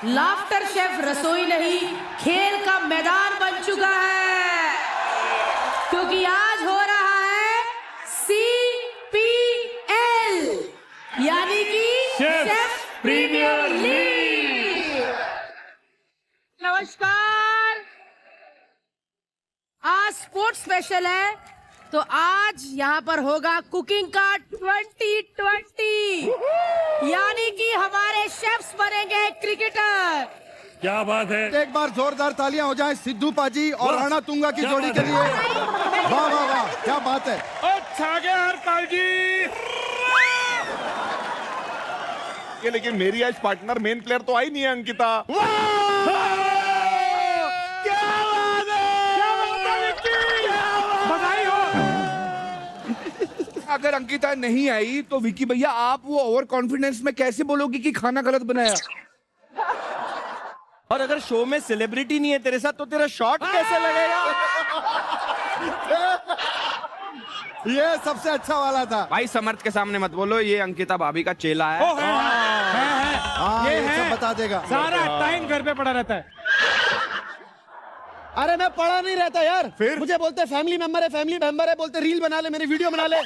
Laughter chef रसोई नहीं, खेल का मैदान बन चुका है, क्योंकि आज हो रहा है CPL, यानी कि शेफ प्रीमियर लीग। नमस्कार, आज स्पोर्ट्स स्पेशल है, तो आज यहाँ पर होगा कुकिंग का 2020, यानी कि हमारे शेफ्स बनेंगे क्रिकेटर। क्या बात है। एक बार जोरदार तालियां हो जाएं सिद्धू पाजी और राणा तुंगा की जोड़ी के लिए। वाह वाह वाह, क्या बात है। अच्छा गया हरताल जी। ये लेकिन मेरी आज पार्टनर मेन प्लेयर तो आई नहीं है अंकिता। बधाई हो। अगर अंकिता नहीं आई तो विकी भैया आप वो ओवर कॉन्फिडेंस में कैसे बोलोगे कि खाना गलत बनाया। और अगर शो में सेलिब्रिटी नहीं है तेरे साथ तो तेरा शॉट कैसे लगेगा। ये सबसे अच्छा वाला था। भाई समर्थ के सामने मत बोलो, ये अंकिता भाभी का चेला है। हाँ, ये सब बता देगा। सारा टाइम घर पे पड़ा रहता है। अरे मैं पढ़ा नहीं रहता यार, फिर मुझे बोलते फैमिली मेंबर है, बोलते रील बना ले, मेरी वीडियो बना ले।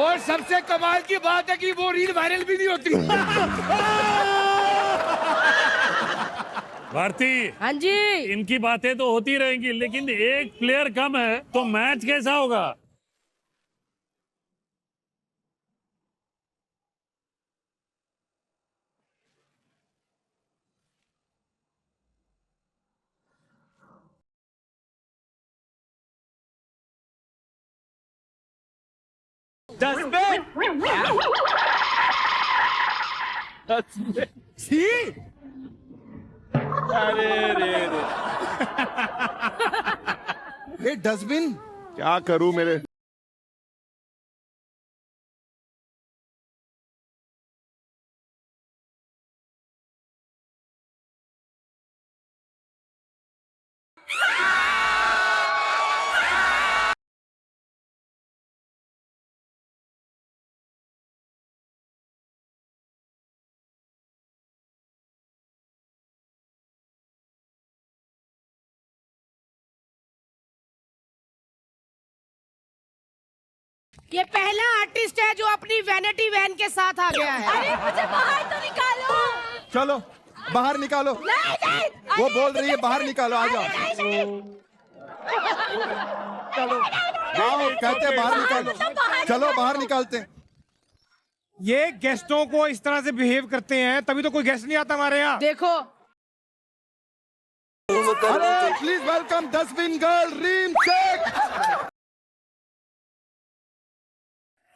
और सबसे कमाल की बात है कि वो रील वायरल भी नहीं होती। भारती, हाँ जी, इनकी बातें तो होती रहेंगी, लेकिन एक प्लेयर कम है तो मैच कैसा होगा। ये डस्टबिन क्या करूं मेरे। ये पहला आर्टिस्ट है जो अपनी वैनिटी वैन के साथ आ गया है। अरे मुझे बाहर तो निकालो। चलो बाहर निकालो। वो बोल रही है बाहर निकालो, आ जाओ। आओ, कहते हैं बाहर निकालो। चलो बाहर निकालते हैं। ये गेस्टों को इस तरह से बिहेव करते हैं, तभी तो कोई गेस्ट नहीं आता हमारे यहाँ। देखो, अरे please welcome dustbin girl Reem Shaikh.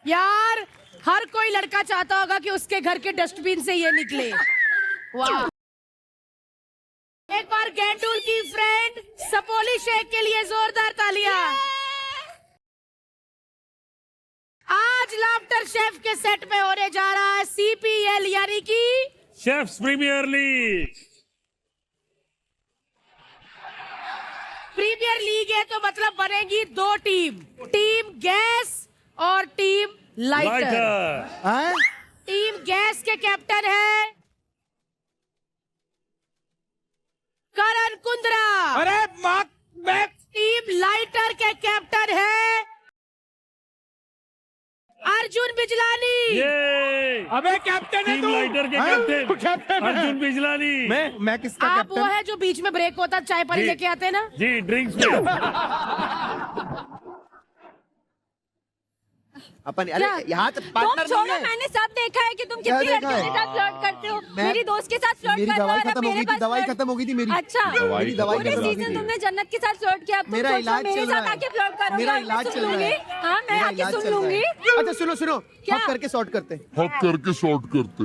यार हर कोई लड़का चाहता होगा कि उसके घर के डस्टबिन से ये निकले। वाह, एक बार गैंडूल की फ्रेंड सपोली शेख के लिए जोरदार तालियां। आज लाफ्टर शेफ के सेट में होने जा रहा है CPL, यानी कि chefs premier league. Premier league है तो मतलब बनेगी दो टीम, टीम गैस और टीम लाइटर। टीम गैस के कैप्टन है करण कुंद्रा। अरे मैं टीम लाइटर के कैप्टन है अर्जुन बिजलानी। ये अबे कैप्टन है टीम तू। लाइटर के कैप्टन अर्जुन बिजलानी। मैं किसका आप कैप्टन। वो है जो बीच में ब्रेक होता है चाय पानी जी। लेके आते हैं ना। जी, ड्रिंक्स में। अपन अरे यहाँ तो पार्टनर नहीं है। मैंने सब देखा है कि तुम क्या कितनी देखा लड़कियों है? के साथ फ्लर्ट करते हो। मैं- मेरी दोस्त के साथ फ्लर्ट मेरी कर रहे दवाई हो, खत्म हो मेरे गई थी, पास दवाई फ्लर्ट- खत्म हो गई थी मेरी। अच्छा, मेरी दवाई पूरे खत्म हो गई सीजन थी। तुमने जन्नत के साथ फ्लर्ट किया। अब तुम मेरा सोचो इलाज मेरे चल रहा साथ है। आके फ्लर्ट करोगे मेरा और मैं इलाज सुन चल रहा लूंगी। है। हाँ, मैं मेरा आके इलाज सुन चल रहा है। लूंगी। अच्छा सुनो क्या? हक करके सॉर्ट करते। हक करके शॉर्ट करते।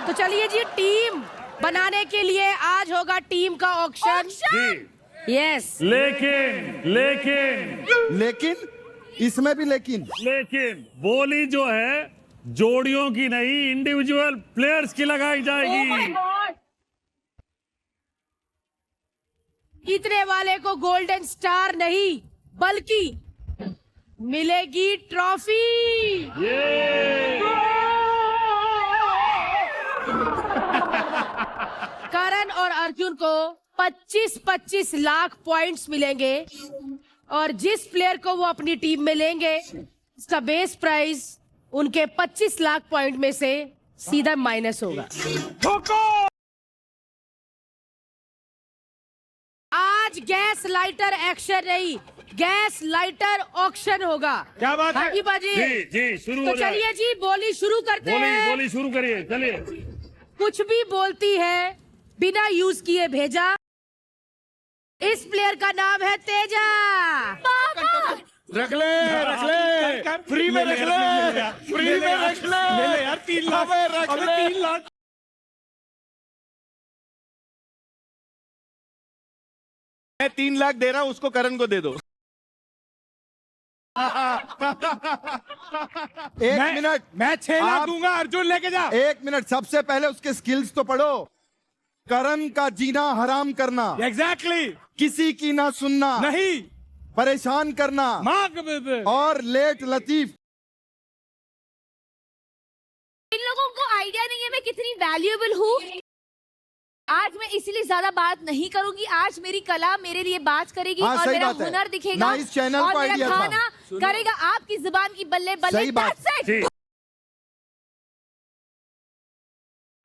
तो चलिए जी, टीम बनाने के लिए आज होगा टीम का ऑक्शन। जी, यस, लेकिन इसमें भी लेकिन बोली जो है जोड़ियों की नहीं, इंडिविजुअल प्लेयर्स की लगाई जाएगी। जीतने वाले को गोल्डन स्टार नहीं बल्कि मिलेगी ट्रॉफी। करण और अर्जुन को 25-25 लाख पॉइंट्स मिलेंगे और जिस प्लेयर को वो अपनी टीम में लेंगे उसका बेस प्राइस उनके 25 लाख पॉइंट में से सीधा माइनस होगा। आज गैस लाइटर एक्शन नहीं, गैस लाइटर ऑक्शन होगा। क्या बात है? जी बाजी जी शुरू तो हो जाए। चलिए जी बोली शुरू करते हैं। बोली शुरू करिए, चलिए। कुछ भी बोलती है बिना यूज किए भेजा। इस प्लेयर का नाम है तेजा। रख ले फ्री में रख ले, फ्री में रख ले यार, 3 लाख रख ले, 3 लाख। मैं 3 लाख दे रहा हूं, उसको करण को दे दो। एक मिनट, मैं 6 लाख आप- दूंगा, अर्जुन लेके जा। 1 मिनट, सबसे पहले उसके स्किल्स तो पढ़ो। करण का जीना हराम करना, एग्जैक्टली किसी की ना सुनना, नहीं परेशान करना और लेट लतीफ। इन लोगों को आइडिया नहीं है मैं कितनी वैल्यूएबल हूँ। आज मैं इसीलिए ज्यादा बात नहीं करूंगी। आज मेरी कला मेरे लिए बात करेगी हाँ, और सही मेरा बात है। हुनर दिखेगा ना इस चैनल और को मेरा आइडिया था। खाना करेगा आपकी जुबान की बल्ले बल्ले। सही बात। That's it। जी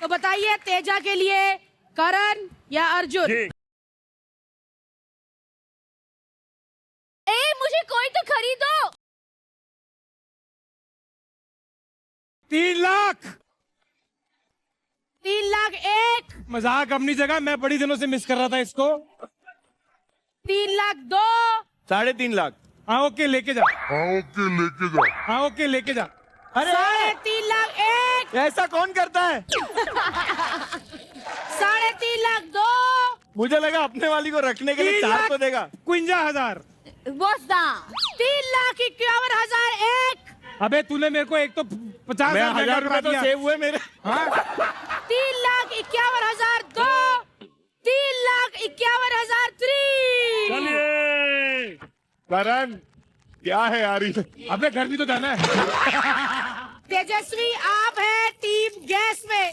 तो बताइए तेजा के लिए करण या अर्जुन? जी ए मुझे कोई तो खरीदो। 3 लाख। 3 लाख एक, मजाक अपनी जगह, मैं बड़ी दिनों से मिस कर रहा था इसको। 3 लाख दो, 3.5 लाख। हाँ ओके लेके जा, आओ के लेके जाओ। हाँ ओके लेके जा। अरे 3.5 लाख एक, ऐसा कौन करता है? 3.5 लाख दो, मुझे लगा अपने वाली को रखने के लिए 4 तो देगा। 51,000। What's that? 3,51,000 एक, अबे तूने मेरे को एक तो 50,000 रुपए तो सेव हुए मेरे। हाँ 3,51,000 दो, 3,51,000 तीन। चलिए। करण क्या है यार ये? अबे घर भी तो जाना है। तेजस्वी आप है टीम गैस में।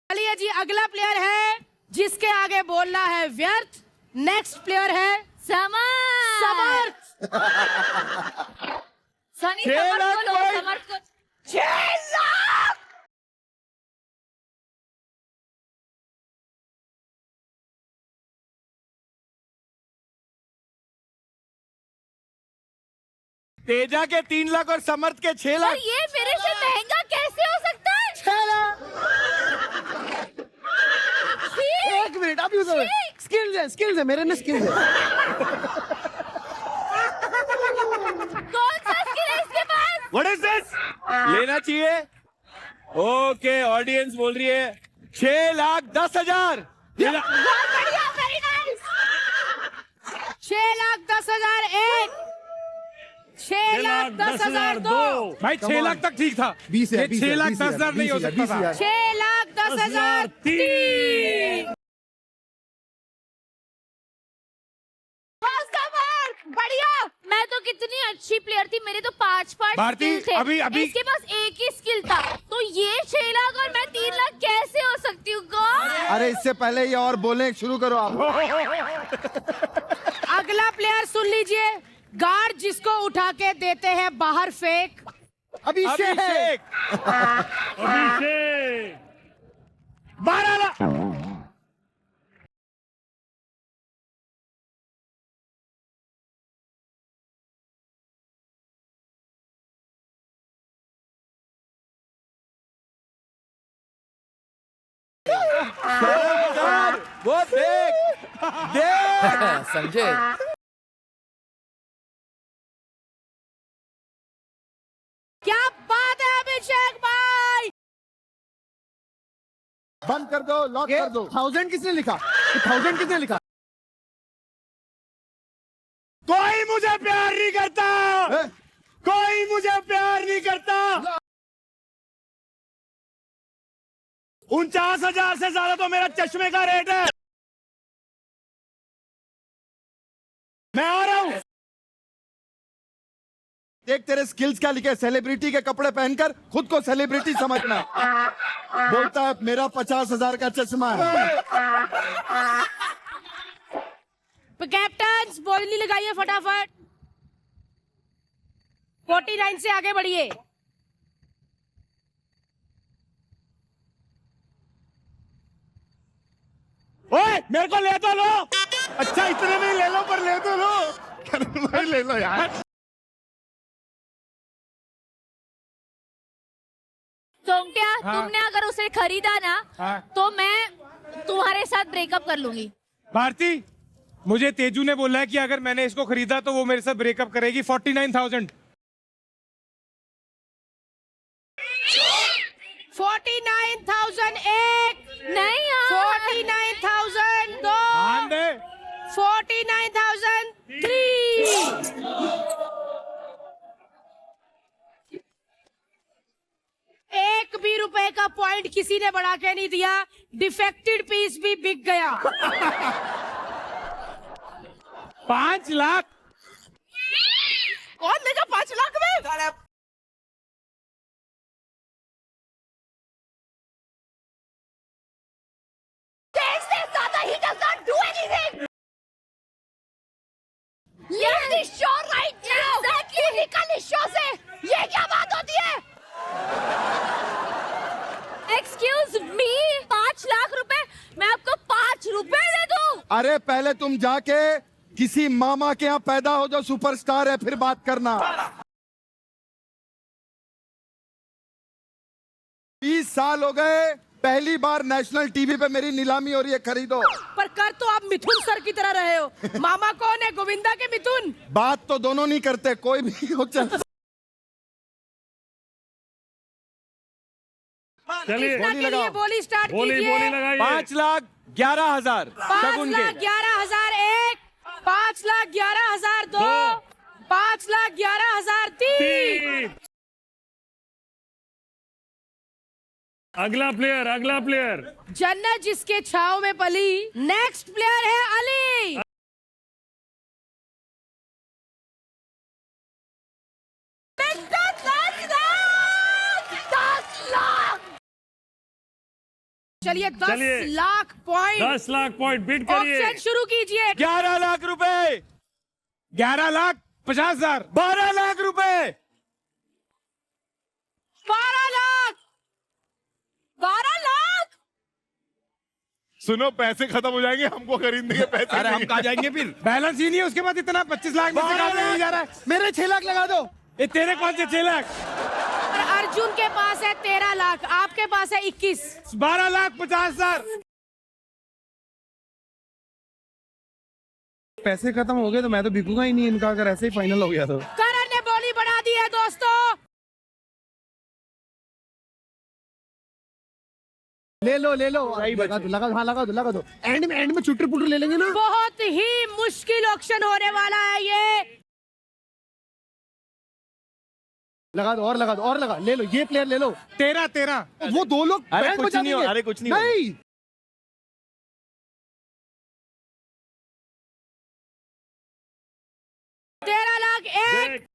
चलिए जी अगला प्लेयर है जिसके आगे बोलना है व्यर्थ। नेक्स्ट प्लेयर है समर्थ। समर्थ। सनी 6 समर्थ लाख को लो, कोई- समर्थ को। 6 लाख। तेजा के 3 लाख और समर्थ के 6 पर लाख। ये मेरे से महंगा कैसे हो सकता है? 6 लाख। एक मिनट, अभी स्किल्स है मेरे में, स्किल्स है। कौन सा स्किल है इसके पास? What is this? लेना चाहिए। ओके ऑडियंस बोल रही है 6,10,000। बहुत बढ़िया, very nice। 6,10,000 एक, 6,10,000 दो, भाई 6 लाख तक ठीक था। 20 है, 6 लाख 10,000 नहीं हो सकता था। 6,10,000 तीन। बढ़िया। मैं तो कितनी अच्छी प्लेयर थी, मेरे तो 5 भारती, स्किल थे। अभी- इसके पास एक ही स्किल था, तो ये 6 लाख और मैं 3 लाख कैसे हो सकती हूँ? गॉड। अरे इससे पहले ये और बोले, शुरू करो आप। अगला प्लेयर सुन लीजिए, गार्ड जिसको उठा के देते हैं बाहर फेंक। अभिषेक। अभिषेक 12 लाख। वो देख देख संजय क्या बात है अभिषेक भाई। बंद कर दो, लॉक कर दो। 1000 किसने लिखा? 1000 किसने लिखा? कोई मुझे प्यार नहीं करता। हैं? कोई मुझे प्यार नहीं करता। 49,000 से ज्यादा तो मेरा चश्मे का रेट है। मैं आ रहा हूं। देख तेरे स्किल्स क्या लिखे, सेलिब्रिटी के कपड़े पहनकर खुद को सेलिब्रिटी समझना। बोलता है मेरा 50,000 का चश्मा है। कैप्टन बोली लगाइए फटाफट। 49 से आगे बढ़िए। ओए मेरे को ले तो लो। अच्छा इतने में ले लो, पर ले तो लो। करण भाई ले लो यार। सोंगट्या, तुमने अगर उसे खरीदा ना तो मैं तुम्हारे साथ ब्रेकअप कर लूंगी। भारती, मुझे तेजू ने बोला है कि अगर मैंने इसको खरीदा तो वो मेरे साथ ब्रेकअप करेगी। 49,000। 49,000 एक, नहीं यार। 49,000 दो, हाँ दे। 49,000 3। एक भी रुपए का पॉइंट किसी ने बढ़ा के नहीं दिया। डिफेक्टेड पीस भी बिक गया। 5 लाख। कौन देगा 5 लाख में? He does not do anything. Leave this show right now. Exactly. निकल इस शो से। ये क्या बात होती है? Excuse me, 5 लाख रुपए? मैं आपको 5 रुपए दे दूं? अरे पहले तुम जाके किसी मामा के यहाँ पैदा हो जो सुपरस्टार है, फिर बात करना। 20 साल हो गए, पहली बार नेशनल टीवी पे मेरी नीलामी हो रही है, खरीदो। पर कर तो आप मिथुन सर की तरह रहे हो। मामा कौन है? गोविंदा के मिथुन? बात तो दोनों नहीं करते, कोई भी हो। चल चलिए कृष्णा के लिए बोली स्टार्ट बोली कीजिए। लगाइए। 5,11,000 शगुन के। 5,11,000 एक, 5,11,000 दो, 5,11,000 तीन। अगला प्लेयर। जन्नत जिसके छाव में पली। नेक्स्ट प्लेयर है अली। चलिए 10 lakh point. 10 lakh point bit करिए। ऑप्शन शुरू कीजिए। 11 लाख रुपए। 11,50,000। 12 लाख रुपए। 12 लाख। 12 लाख। सुनो, पैसे खत्म हो जाएंगे, हमको खरीदने के पैसे। अरे हम कहाँ जाएंगे फिर? बैलेंस ही नहीं है उसके बाद इतना। 25 लाख में से कहाँ नहीं जा रहा है। मेरे 6 लाख लगा दो। ये तेरे कौन से 6 लाख? और अर्जुन के पास है 13 लाख, आपके पास है 21। 12,50,000। पैसे खत्म हो गए तो मैं तो बिकूंगा ही नहीं इनका, अगर ऐसे ही फाइनल हो गया तो। करण ने बोली बढ़ा दी है दोस्तों। ले लो लगा दो। एंड में चुटर पुटर ले लेंगे ना। बहुत ही मुश्किल ऑक्शन होने वाला है ये। लगा दो और लगा। ले लो, ये प्लेयर ले लो। 13। वो दो लोग अरे बैंड कुछ बजा नहीं हो, देंगे। अरे कुछ नहीं हो। नहीं 13 लाख एक,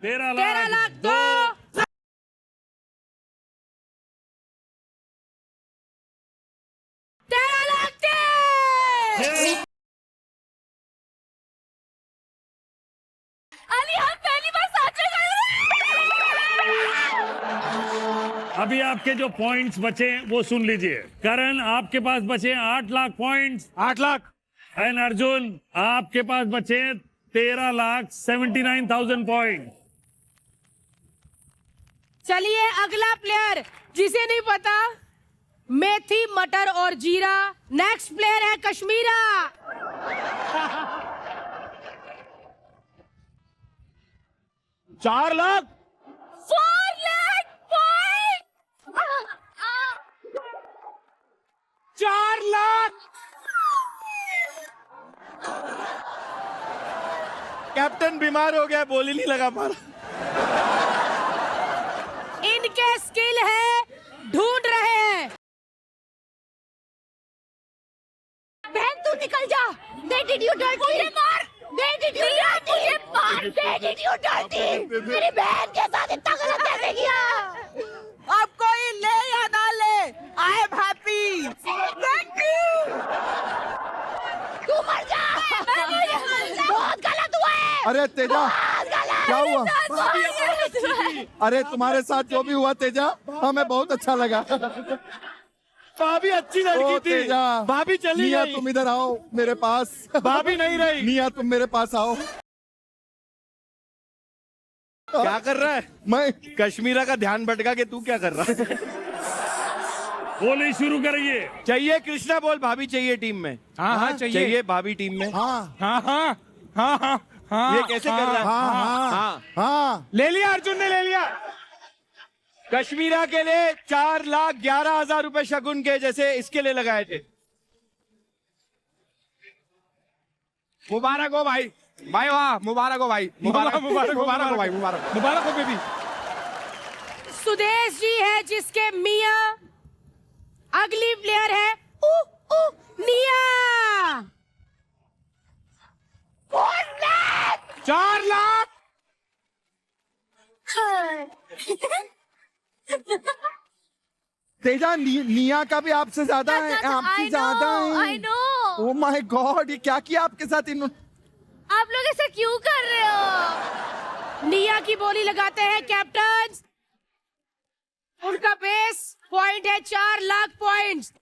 13 लाख दो, 13 लाख तीन। अली हम पहली बार साथ में गए। अभी आपके जो पॉइंट्स बचे वो सुन लीजिए। करण आपके पास बचे 8 लाख पॉइंट्स। 8 लाख। एंड अर्जुन आपके पास बचे 13,79,000 पॉइंट। चलिए अगला प्लेयर, जिसे नहीं पता, मेथी मटर और जीरा। नेक्स्ट प्लेयर है कश्मीरा। 4 लाख। 4 लाख पॉइंट। 4 लाख। कैप्टन बीमार हो गया, बोली नहीं लगा पा रहा। इनके स्किल है, ढूंढ रहे हैं। बहन तू निकल जा। did you dirty? मुझे मार! Where did you dirty? मुझे मार! Where did you dirty? मेरी बहन के साथ इतना गलत कैसे किया? अब कोई ले या ना ले, I am happy. Thank you. तू मर जा! बहुत गलत हुआ है! अरे तेजा, क्या हुआ? अरे तुम्हारे साथ जो भी हुआ तेजा, हमें बहुत अच्छा लगा। भाभी अच्छी ओ लड़की थी। तेजा, भाभी चली निया गई। तुम इधर आओ मेरे पास। भाभी नहीं रही। निया तुम मेरे पास आओ। क्या कर रहा है? मैं कश्मीरा का ध्यान भटका के तू क्या कर रहा है? बोली शुरू करिए। चाहिए कृष्णा बोल, भाभी चाहिए टीम में। हाँ हाँ चाहिए। चाहिए भाभी टीम में। हाँ हाँ हाँ हाँ हाँ हाँ। ये कैसे कर रहा है? हाँ हाँ हाँ। हाँ। ले लिया, अर्जुन ने ले लिया। कश्मीरा के लिए 4,11,000 रुपए शगुन के, जैसे इसके लिए लगाए थे। मुबारक हो भाई, भाई वाह, मुबारक हो भाई, मुबारक मुबारक हो, मुबारक हो भाई, मुबारक। मुबारक हो बेबी। सुदेश जी है जिसके मियाँ। अगली प्लेयर है निया। 4 लाख। तेजा निया का भी आपसे ज्यादा है, आपसे ज्यादा I है। know. ओ माय गॉड, ये क्या किया आपके साथ इन्होंने? आप लोग ऐसे क्यों कर रहे हो? निया की बोली लगाते हैं कैप्टन। उनका बेस पॉइंट है 4 लाख पॉइंट्स।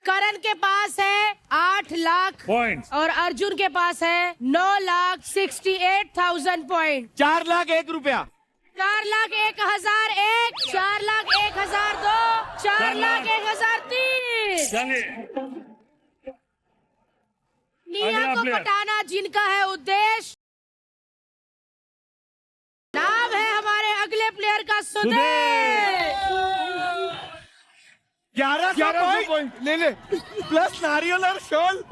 करण के पास है 8 लाख पॉइंट्स। और अर्जुन के पास है 9,68,000 पॉइंट। 4,01,000 रुपया। 4,01,001, 4,01,002, 4,01,003। चलिए निया अगला को player। पटाना जिनका है उद्देश्य। नाम है हमारे अगले प्लेयर का सुदेश। 1100 पॉइंट ले ले, प्लस नारियल और शॉल।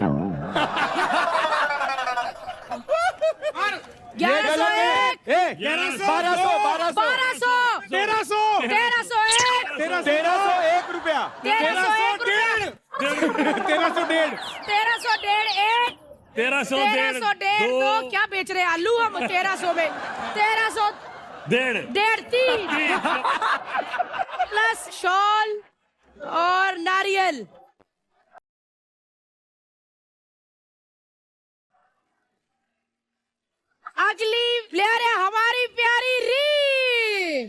1101, 1200 1301, 1301 रुपया। 1301 1301। 1301, 1301 दो क्या बेच रहे हैं आलू हम 1300 में? 1300 डेढ़ 3 प्लस शॉल और नारियल। अगली प्लेयर है हमारी प्यारी री।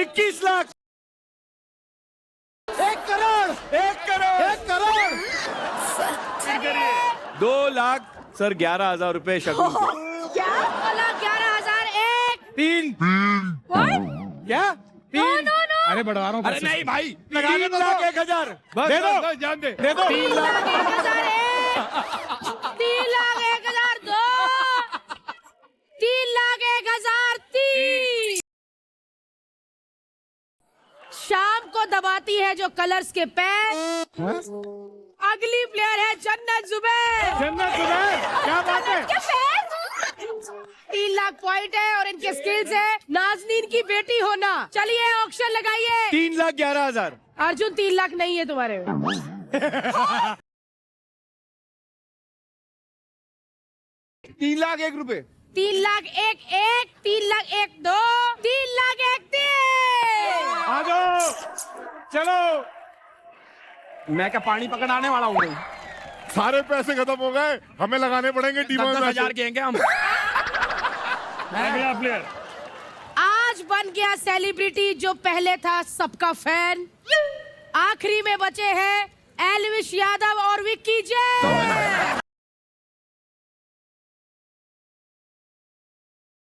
21 लाख। 1 करोड़, 1 करोड़। 1 करोड़। 2 लाख सर, 11,000 रुपए शगुन के। क्या बोला? 11,001। 3 क्या? नो नो नो, अरे बढ़वा रहा हूँ। अरे नहीं भाई, 3 लाख 1,000। बस दे दो। बस, जान दे। दे दो। 3 लाख 1,001, 3 लाख 1,002, 3 लाख 1,003। शाम को दबाती है जो कलर्स के पैर। अगली प्लेयर है जन्नत जुबैर। जन्नत जुबैर, क्या बात है? 3 लाख पॉइंट है और इनके स्किल्स है नाजनीन की बेटी होना। चलिए ऑक्शन लगाइए। 3,11,000। अर्जुन 3 लाख नहीं है तुम्हारे में। 3,01,000 रुपए। 3 लाख 1,1, 3 लाख 1,2, 3 लाख 1,3। आ जाओ, चलो। मैं क्या पानी पकड़ाने वाला हूँ? सारे पैसे खत्म हो गए, हमें लगाने पड़ेंगे टीमों में। 10,000 के हैं हम। अगला प्लेयर। आज बन गया सेलिब्रिटी जो पहले था सबका फैन। आखिरी में बचे हैं एल्विश यादव और विक्की जैन।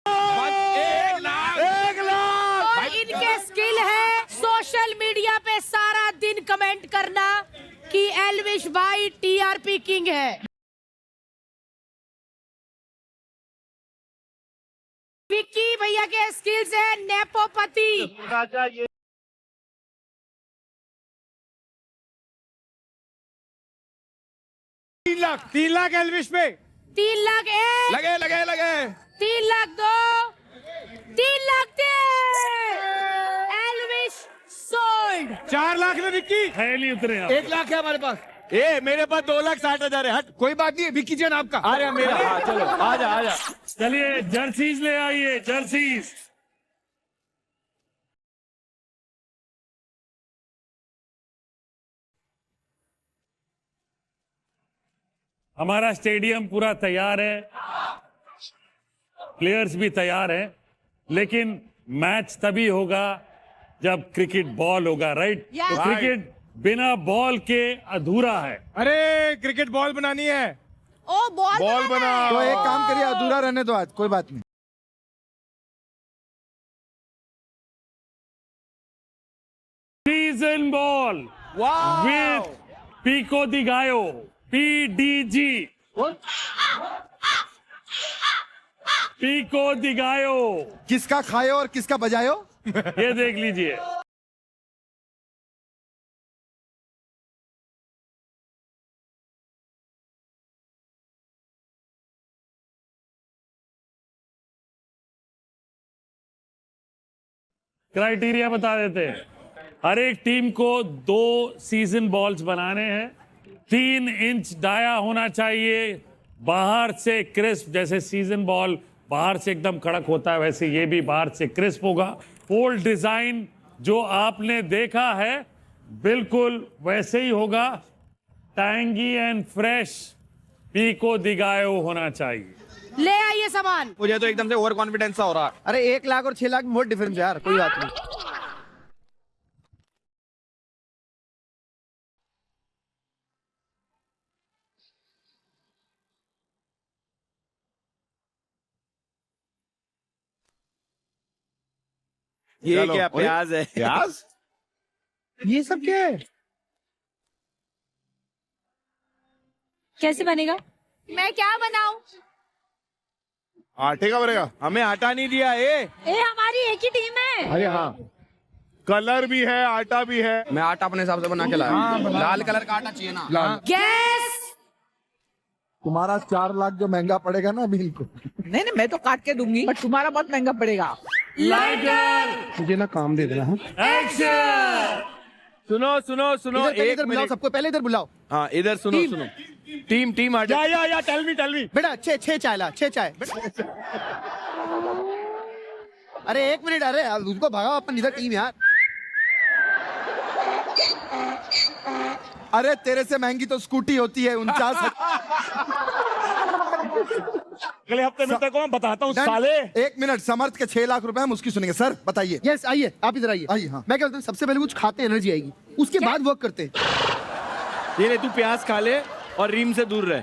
1 लाख। और इनके स्किल है सोशल मीडिया पे सारा दिन कमेंट करना कि एल्विश भाई टीआरपी किंग है। विक्की भैया के स्किल्स है नेपोपति। 3 लाख एल्विश पे। 3 लाख 1, लगे लगे लगे। 3 लाख 2, 3 लाख 3। एल्विश सोल्ड। 4 लाख में विक्की। है नहीं उतरे आप। 1 लाख है हमारे पास। ए मेरे पास 2,60,000 है, हट। कोई बात नहीं है, विक्की जन आपका। अरे मेरा, हाँ चलो आजा आजा। चलिए जर्सीज ले आइए, जर्सीज। हमारा स्टेडियम पूरा तैयार है, प्लेयर्स भी तैयार हैं, लेकिन मैच तभी होगा जब क्रिकेट बॉल होगा, राइट? तो क्रिकेट बिना बॉल के अधूरा है। अरे क्रिकेट बॉल बनानी है। ओ बॉल बना। तो एक काम करिए, अधूरा रहने दो आज, कोई बात नहीं। सीजन बॉल विथ पीको दी गायो, PDG, पीको दी गायो। किसका खायो और किसका बजायो? ये देख लीजिए। क्राइटेरिया बता देते हैं। हर एक टीम को 2 सीजन बॉल्स बनाने हैं। 3 इंच डाया होना चाहिए, बाहर से क्रिस्प, जैसे सीजन बॉल बाहर से एकदम कड़क होता है वैसे ये भी बाहर से क्रिस्प होगा। होल डिजाइन जो आपने देखा है बिल्कुल वैसे ही होगा। टैंगी एंड फ्रेश पीको दिगायो होना चाहिए। ले आइए सामान। मुझे तो एकदम से ओवर कॉन्फिडेंस सा हो रहा। अरे 1 लाख और 6 लाख में बहुत डिफरेंस है यार, कोई बात नहीं। ये चलो, क्या ओए, प्याज है? प्याज? ये सब क्या है? कैसे बनेगा? मैं क्या बनाऊं? आटे का बनेगा। हमें आटा नहीं दिया हमारी एक ही टीम है। अरे हाँ, कलर भी है, आटा भी है। मैं आटा अपने हिसाब से बना के लाया। लाल कलर का आटा चाहिए ना। लाल। गैस। तुम्हारा 4 लाख जो महंगा पड़ेगा ना अभी इनको। नहीं नहीं, मैं तो काट के दूंगी, बट तुम्हारा बहुत महंगा पड़ेगा। लाइटर मुझे ना काम दे देना। एक्शन। सुनो सुनो सुनो, इधर एक बुलाओ, मिनट। सबको पहले इधर बुलाओ। हाँ इधर सुनो सुनो। टीम आटा। या टेल मी। बेटा 6 चाय ला, 6 चाय। अरे 1 मिनट, अरे उसको भगाओ, अपन इधर टीम यार। अरे तेरे से महंगी तो स्कूटी होती है 49। अगले हफ्ते मिलते को मैं बताता हूँ साले। 1 मिनट, समर्थ के 6 लाख रुपए हम उसकी सुनेंगे। सर बताइए। यस आइए, आप इधर आइए। आइए हाँ। मैं क्या बोलता हूँ, सबसे पहले कुछ खाते हैं, एनर्जी आएगी, उसके बाद वर्क करते हैं। ये ले, तू प्याज खा ले और रीम से दूर रहे।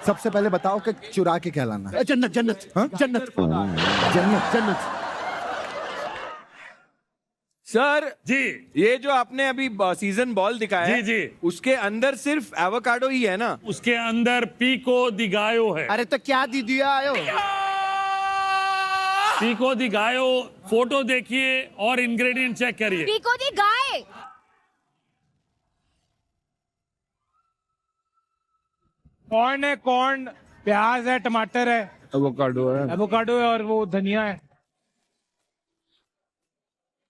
सबसे पहले बताओ कि चुरा के क्या लाना है? जन्नत जन्नत। हाँ? जन्नत जन्नत जन्नत। सर जी ये जो आपने अभी सीजन बॉल दिखाया जी जी, उसके अंदर सिर्फ एवोकाडो ही है ना? उसके अंदर पीको दिगायो है। अरे तो क्या दी दिया आयो? पीको दिगायो, फोटो देखिए और इंग्रेडिएंट चेक करिए। पीको दी गाय। कॉर्न है, कॉर्न, प्याज है, टमाटर है, एवोकाडो है। एवोकाडो है और वो धनिया है।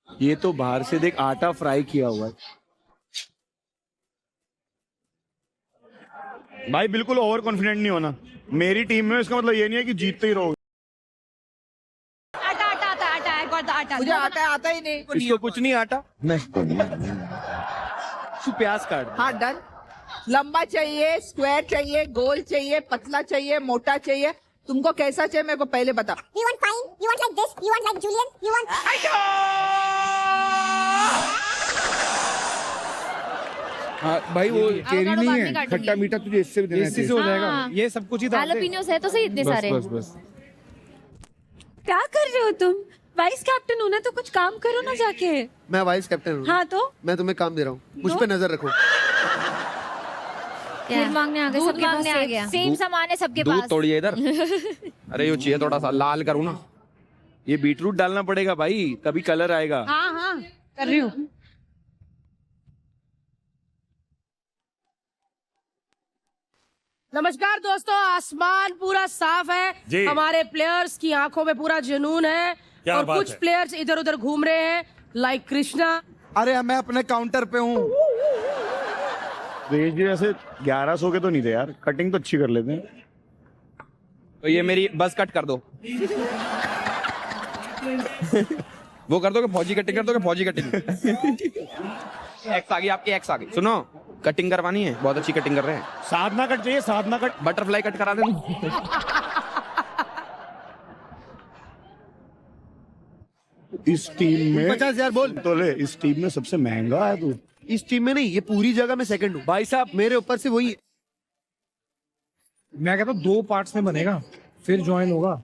ये तो बाहर से देख आटा फ्राई किया हुआ है। भाई बिल्कुल ओवर कॉन्फिडेंट नहीं होना। मेरी टीम में इसका मतलब ये नहीं है कि जीतते ही रहोगे। आटा मुझे आटा आता ही नहीं। इसको कुछ नहीं आटा। तू प्याज काट। हाँ डन। लंबा चाहिए, स्क्वायर चाहिए, गोल चाहिए, पतला चाहिए, मोटा चाहिए, तुमको कैसा चाहिए मेरे को पहले बता। You want fine? You want like this? You want like Julian? You want? हाँ भाई, वो चेरी avocado नहीं बाद में है, काटूंगी। खट्टा मीठा तुझे इससे भी देना इससे से चाहिए। हो जाएगा। हाँ। ये सब कुछ ही डाल दे। हैलोपिनोस है तो सही इतने सारे। बस बस। क्या कर रहे हो तुम? वाइस कैप्टन हो ना, तो कुछ काम करो ना जाके। मैं वाइस कैप्टन हूँ। हाँ तो मैं तुम्हें काम दे रहा हूँ, मुझ पे नजर रखो। दूध मांगने आ गए, दूध सबके मांगने आ पास गया। सेम सामान है सबके दूध पास। तोड़िए इधर। अरे ये चाहिए थोड़ा सा लाल करूँ ना। ये बीटरूट डालना पड़ेगा भाई, तभी कलर आएगा। हाँ हाँ कर रही हूँ। नमस्कार दोस्तों, आसमान पूरा साफ है। जी। हमारे प्लेयर्स की आंखों में पूरा जुनून है क्या और बात कुछ है। प्लेयर्स इधर उधर घूम रहे हैं, लाइक कृष्णा। अरे मैं अपने काउंटर पे हूँ। वेज भी वैसे 1100 के तो नहीं थे यार, कटिंग तो अच्छी कर लेते हैं। तो ये मेरी बस कट कर दो। वो कर दो कि फौजी कटिंग कर दो कि फौजी कटिंग। एक्स आ गई आपकी, एक्स आ गई। सुनो, कटिंग करवानी है, बहुत अच्छी कटिंग कर रहे हैं। साधना कट चाहिए, साधना कट। बटरफ्लाई कट करा दे। इस टीम में 50,000 बोल। तो ले, इस टीम में सबसे महंगा है तू। इस टीम में नहीं, ये पूरी जगह मैं सेकंड हूँ भाई साहब, मेरे ऊपर से वही। मैं कहता हूँ 2 पार्ट्स में बनेगा, फिर ज्वाइन होगा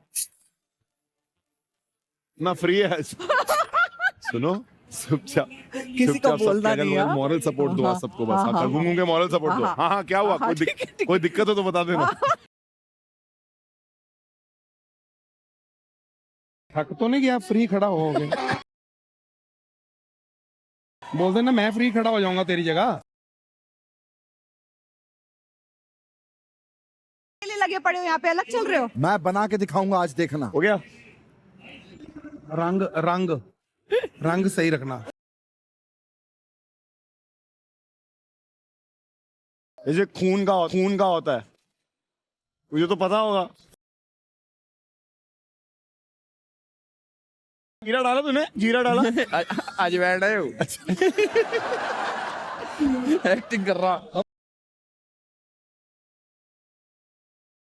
ना। फ्री है। सुनो, चुपचाप किसी को बोलना नहीं है। मॉरल सपोर्ट दो सबको, बस आप घूमूं के मॉरल सपोर्ट दो। हाँ हाँ, क्या हुआ? कोई दिक्कत हो तो बता देना। थक तो नहीं गया? फ्री खड़ा हो गए। बोल देना मैं फ्री खड़ा हो जाऊंगा तेरी जगह। लगे पड़े हो यहाँ पे, अलग चल रहे हो। मैं बना के दिखाऊंगा, आज देखना। हो गया। रंग रंग रंग सही रखना। ये खून का होता है, मुझे तो पता होगा। जीरा डाला तूने? जीरा डाला? आज बैठ रहे हो? एक्टिंग कर रहा।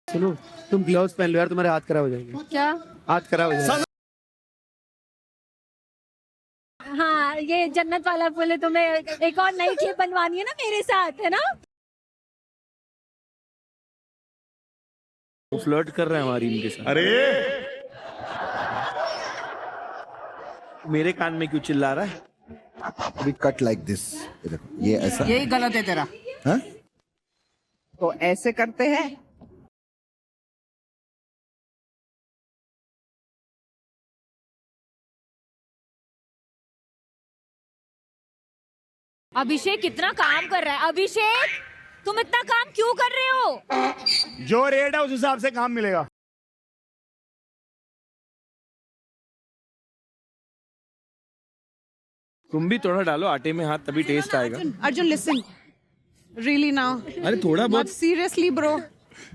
सुनो, तुम ग्लव्स पहन लो यार, तुम्हारे हाथ खराब हो जाएंगे। क्या? हाथ खराब हो जाएंगे। हाँ, ये जन्नत वाला फूल है, तुम्हें एक और नई क्लिप बनवानी है ना मेरे साथ, है ना? वो फ्लर्ट कर रहे हैं हमारी इनके साथ। अरे मेरे कान में क्यों चिल्ला रहा है? अभी कट लाइक दिस, देखो ये ऐसा। यही गलत है तेरा। हाँ? तो ऐसे करते हैं। अभिषेक कितना काम कर रहा है। अभिषेक, तुम इतना काम क्यों कर रहे हो? जो रेट है उस हिसाब से काम मिलेगा। तुम भी थोड़ा डालो आटे में हाथ, तभी टेस्ट आएगा। Arjun listen, really now. अरे थोड़ा बहुत सीरियसली ब्रो।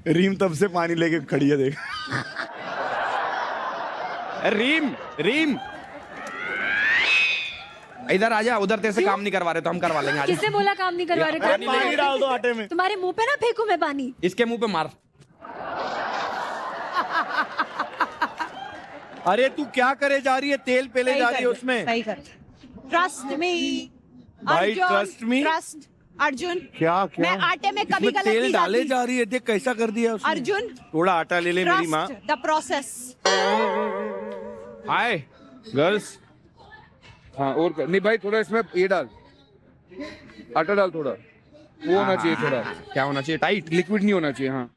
रीम तब से पानी लेके खड़ी है, देख। रीम रीम इधर आजा, उधर तेरे से काम नहीं करवा रहे तो हम करवा लेंगे। आजा। किसने बोला काम नहीं करवा रहे? पानी डाल दो आटे में। तुम्हारे मुंह पे ना फेंकू मैं पानी। इसके मुंह पे मार। अरे तू क्या करे जा रही है? तेल पेले जा रही है उसमें। सही कर। ट्रस्ट मी भाई, trust me? ट्रस्ट अर्जुन। क्या मैं आटे में कभी गलत तेल नहीं डाले डालती। जा रही है, देख कैसा कर दिया उसने। अर्जुन, थोड़ा आटा ले ले मेरी माँ। The process. Hi girls. हाँ, और नहीं भाई, थोड़ा इसमें ये डाल, आटा डाल थोड़ा। वो होना चाहिए थोड़ा। क्या होना चाहिए? टाइट लिक्विड नहीं होना चाहिए। हाँ,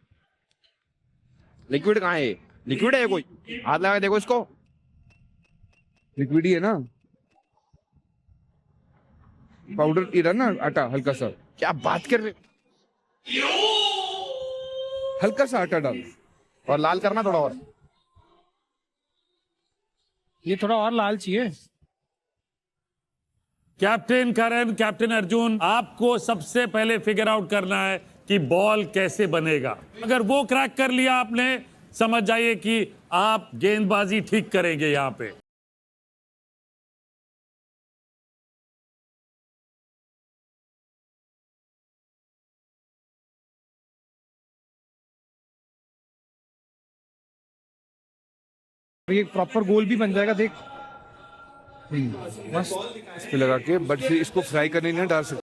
लिक्विड कहाँ है? लिक्विड है कोई? हाथ लगा के देखो इसको। लिक्विड ही है ना। पाउडर इधर ना, आटा हल्का सा। क्या बात कर रहे? हल्का सा आटा डाल और लाल करना थोड़ा और। ये थोड़ा और लाल चाहिए। कैप्टन करण, कैप्टन अर्जुन, आपको सबसे पहले फिगर आउट करना है कि बॉल कैसे बनेगा। अगर वो क्रैक कर लिया आपने, समझ जाइए कि आप गेंदबाजी ठीक करेंगे यहां पे। ये प्रॉपर गोल भी बन जाएगा, देख। मस्त इस पे लगा के, बट फिर इसको फ्राई करने नहीं डाल सकते।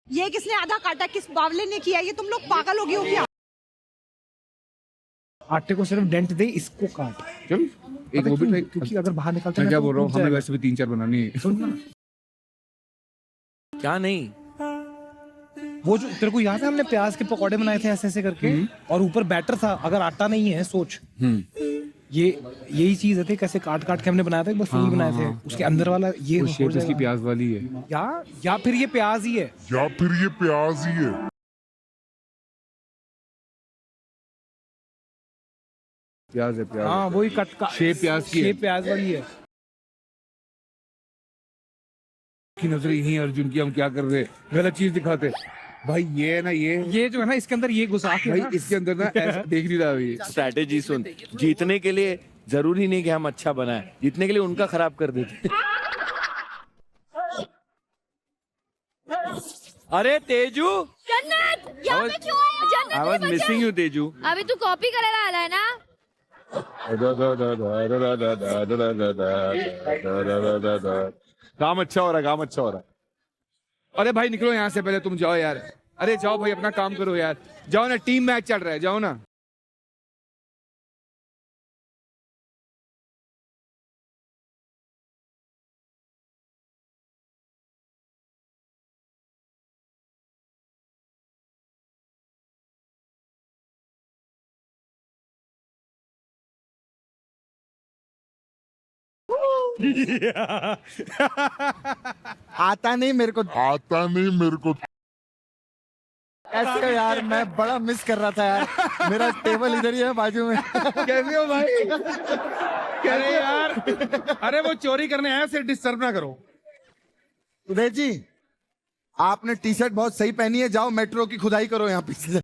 ये किसने आधा काटा? किस बावले ने किया? ये तुम लोग पागल हो गए हो क्या? आटे को सिर्फ डेंट दे, इसको काट। चल एक वो भी ट्राई, क्योंकि अगर बाहर निकलता मैं है क्या तो बोल रहा हूँ, टूट हमें जाएगा। वैसे भी 3-4 बनानी है। सुन ना, क्या नहीं? वो जो तेरे को याद है हमने प्याज के पकौड़े बनाए थे ऐसे ऐसे करके, और ऊपर बैटर था। अगर आटा नहीं है, सोच। ये यही चीज है, कैसे काट काट के हमने बनाया था, एक बार फूल बनाए थे। उसके अंदर वाला ये वो हो शेप इसकी जाएगा। प्याज वाली है। या फिर ये प्याज ही है। या फिर ये प्याज ही है। प्याज है, प्याज हाँ, है। वही कट का शेप प्याज की है। शेप प्याज वाली है। सबकी नजरें यही अर्जुन की, हम क्या कर रहे, गलत चीज दिखाते। भाई ये है ना, ये जो है ना इसके अंदर ये घुसा के भाई ना, इसके अंदर ना ऐसा देख नहीं रहा अभी। स्ट्रैटेजी सुन, जीतने के लिए जरूरी नहीं कि हम अच्छा बनाए, जीतने के लिए उनका खराब कर देते। अरे तेजू, जन्नत यहाँ पे क्यों आया? Jannat I was missing you Teju. अभी तू कॉपी करायला आलाय ना? काम अच्छा हो रहा है, काम अच्छा हो रहा है। अरे भाई निकलो यहाँ से, पहले तुम जाओ यार। अरे जाओ भाई, अपना काम करो यार, जाओ ना, टीम मैच चल रहा है, जाओ ना। आता नहीं मेरे को, आता नहीं मेरे को। ऐसे यार मैं बड़ा मिस कर रहा था यार। मेरा टेबल इधर ही है बाजू में। कैसे हो भाई? कैसे यार? अरे वो चोरी करने आए, उसे डिस्टर्ब ना करो। उदय जी, आपने टी शर्ट बहुत सही पहनी है, जाओ मेट्रो की खुदाई करो यहाँ पीछे।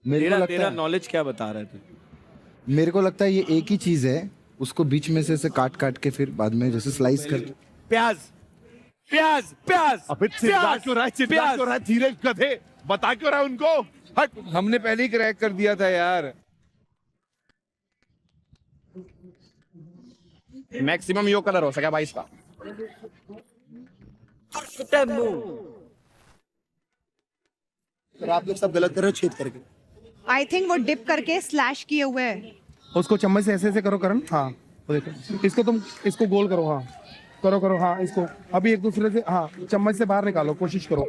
तेरा नॉलेज क्या बता रहा है तू? मेरे को लगता है ये एक ही चीज है, उसको बीच में से काट काट के फिर बाद में जैसे स्लाइस कर। प्याज प्याज प्याज। अबे चिल्ला क्यों रहा है, चिल्ला क्यों रहा है? धीरे गधे, बता क्यों रहा है उनको? हट, हमने पहले ही क्रैक कर दिया था यार। मैक्सिमम यो कलर हो सका भाई इसका। आप लोग सब गलत कर रहे हो छेद करके। आई थिंक वो डिप करके स्लैश किए हुए है। उसको चम्मच से ऐसे ऐसे करो करण। हाँ वो देखो, इसको तुम इसको गोल करो। हाँ करो करो, हाँ इसको अभी एक दूसरे से, हाँ चम्मच से बाहर निकालो, कोशिश करो।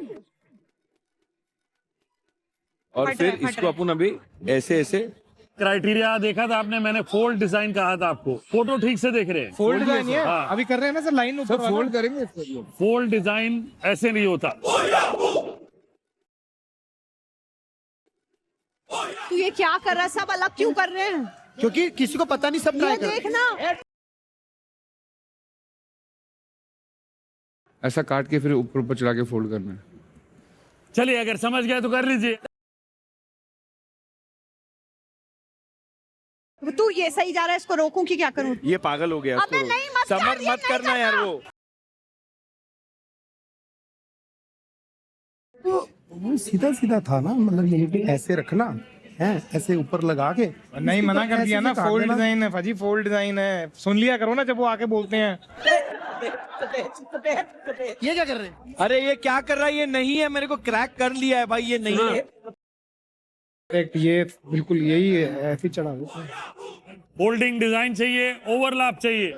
और फिर इसको अपन अभी ऐसे ऐसे। क्राइटेरिया देखा था आपने, मैंने फोल्ड डिजाइन कहा था आपको, फोटो ठीक से देख रहे हैं। फोल्ड डिजाइन है, हाँ। अभी कर रहे हैं ना सर, लाइन ऊपर फोल्ड करेंगे इसको। फोल्ड डिजाइन ऐसे नहीं होता। तू ये क्या कर रहा है? सब अलग क्यों कर रहे हैं? क्योंकि किसी को पता नहीं, सब ट्राई कर। देखना ऐसा काट के फिर ऊपर ऊपर चढ़ा के फोल्ड करना है। चलिए अगर समझ गए तो कर लीजिए। तू ये सही जा रहा है, इसको रोकूं कि क्या करूं? ये पागल हो गया। अबे नहीं, मत कर, समझ ये मत नहीं करना यार वो। सीधा सीधा था ना, मतलब यही पे ऐसे रखना है, ऐसे ऊपर लगा के। नहीं मना कर दिया ना, फोल्ड डिजाइन है भाजी, फोल्ड डिजाइन है। सुन लिया करो ना जब वो आके बोलते हैं। ये क्या कर रहे हैं? अरे ये क्या कर रहा है? ये नहीं है, मेरे को क्रैक कर लिया है भाई, ये नहीं है। ये बिल्कुल यही है, ऐसे चढ़ा दो। फोल्डिंग डिजाइन चाहिए, ओवरलैप चाहिए।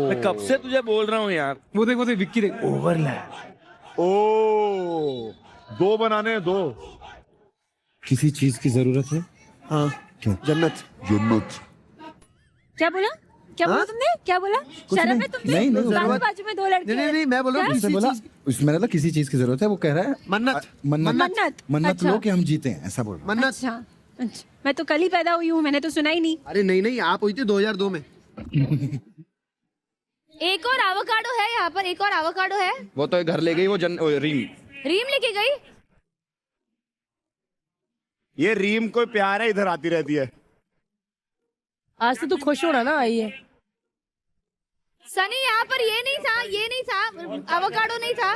मैं कब से तुझे बोल रहा हूँ यार। वो देख विक्की देख, ओवरलैप। ओ, दो बनाने हैं, दो। किसी चीज की जरूरत है? हाँ क्यों? जन्नत। जन्नत। क्या बोला? क्या बोला तुमने? क्या बोला? शर्म है तुमने? नहीं, बाजू बाजू में दो लड़के हैं। नहीं मैं बोल रहा हूँ, उसने बोला उसमें मतलब किसी चीज की जरूरत है, वो कह रहा है मन्नत मन्नत अच्छा। लो कि हम जीते हैं, ऐसा बोल रहा है। अच्छा अच्छा, मैं तो कल ही पैदा हुई हूँ, मैंने तो सुना ही नहीं। अरे नहीं, आप हुई थी 2002 में। एक और एवोकाडो है यहाँ पर, एक और एवोकाडो है। वो तो घर ले गई वो रीम लेके गई। ये रीम कोई प्यार है, इधर आती रहती है। आज तो तू खुश होना ना आई है। सनी यहाँ पर ये नहीं था, ये नहीं था, एवोकाडो नहीं था।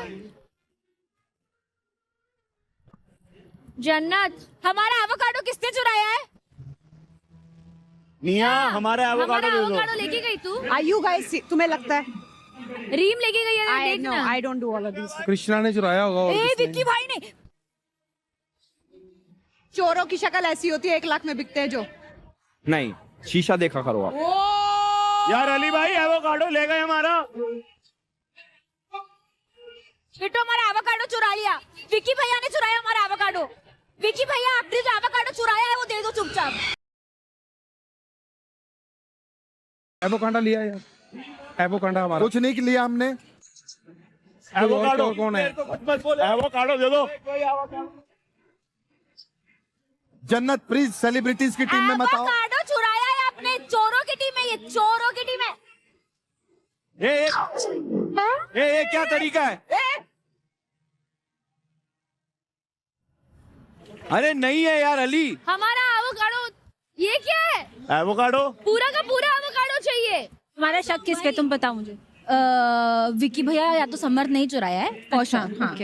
जन्नत, हमारा एवोकाडो किसने चुराया है? निया, हमारा एवोकाडो दे दो। एवोकाडो लेके गई तू? Are you guys, तुम्हें लगता है? रीम लेके गई है ना, देखना। I don't do all of these. Krishna ने चुराया होगा। और ए किसने? विक्की भाई ने। चोरों की शक्ल ऐसी होती है, 1 लाख में बिकते हैं जो। नहीं, शीशा देखा करो आप। यार अली भाई एवोकाडो ले गए हमारा। बिट्टू हमारा एवोकाडो चुरा लिया। विक्की भैया ने चुराया हमारा एवोकाडो। विक्की भैया, आपने जो एवोकाडो चुराया है वो दे दो चुपचाप। एवोकाडो लिया यार, एवोकाडो हमारा। कुछ नहीं लिया हमने। एवोकाडो कौन है? एवोकाडो दे दो। जन्नत प्लीज सेलिब्रिटीज की टीम में मत आओ। एवोकाडो चुराया है आपने, चोरों की टीम है ये चोरों की टीम है। ए, क्या तरीका है? अरे नहीं है यार अली। हमारा एवोकाडो, ये क्या है? एवोकाडो पूरा का पूरा एवोकाडो चाहिए। तुम्हारा शक किस पे, तुम बताओ मुझे। विकी भैया या तो समर्थ नहीं चुराया है। अच्छा, हाँ।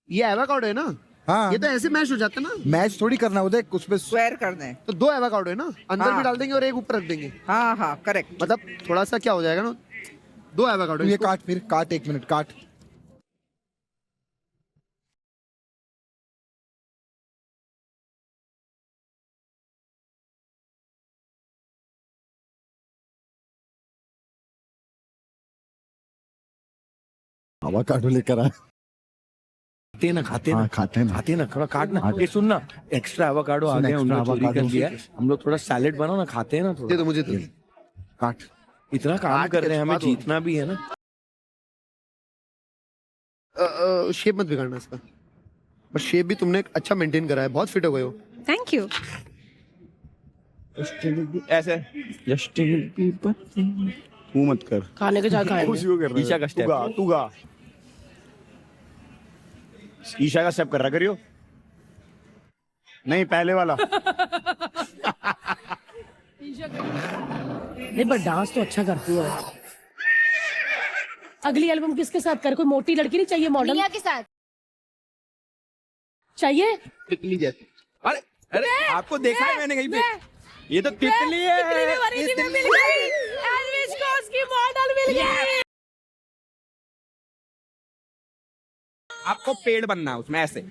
ये एवोकाडो है ना? हाँ। ये तो ऐसे मैश हो जाता है ना? मैच थोड़ी करना होता है, उसमें स्क्वायर करना है। तो 2 एवोकाडो है ना, अंदर हाँ। भी डाल देंगे और एक ऊपर रख देंगे। हाँ हाँ करेक्ट। मतलब थोड़ा सा क्या हो जाएगा ना, 2 एवोकाडो। ये काट, फिर काट, 1 मिनट काट। एवोकाडो लेकर आए। खाते ना खाते ना थोड़ा काटना। ये सुन ना, एक्स्ट्रा एवोकाडो आ गया, उन्होंने चोरी कर लिया है। हम लोग थोड़ा सैलेड बनाओ ना, खाते हैं ना थोड़ा। दे दो मुझे, तो काट। इतना काम कर रहे हैं, हमें जीतना भी है ना। शेप मत बिगाड़ना इसका, बस शेप भी तुमने अच्छा मेंटेन करा है, बहुत फिट हो गए हो। Thank you. ऐसे जस्टिन बीबर तू मत कर, खाने के साथ खाएंगे। ईशा का स्टेप। तू गा ईशा का स्टेप कर रहा करियो। नहीं पहले वाला। नहीं पर डांस तो अच्छा करती है। अगली एल्बम किसके साथ कर? कोई मोटी लड़की नहीं चाहिए, मॉडल मिया के साथ चाहिए। तितली जैसे। अरे अरे आपको देखा है मैंने कहीं पे? ये तो तितली है। एल्विश को उसकी मॉडल मिल गई। आपको पेड़ बनना है उसमें ऐसे,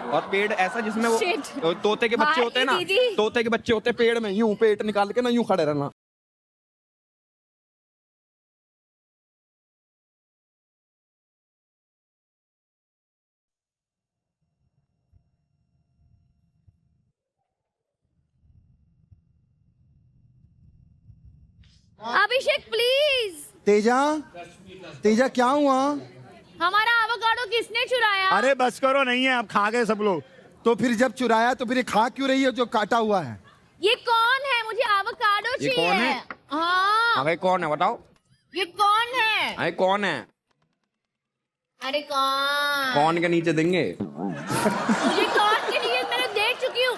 और पेड़ ऐसा जिसमें Shit. वो तोते के बच्चे होते हैं ना, दीदी। तोते के बच्चे होते हैं पेड़ में, यूं पेट निकाल के ना यूं खड़े रहना। अभिषेक प्लीज। तेजा, तेजा क्या हुआ? हमारा एवोकाडो किसने चुराया? अरे बस करो, नहीं है, अब खा गए सब लोग। तो फिर जब चुराया तो फिर ये खा क्यों रही है जो काटा हुआ है? ये कौन है? मुझे एवोकाडो ये चाहिए। कौन है? हाँ, अरे कौन है बताओ? ये कौन है? अरे कौन है? अरे कौन? कौन के नीचे देंगे? मुझे कौन के लिए, मैंने देख चुकी हूँ।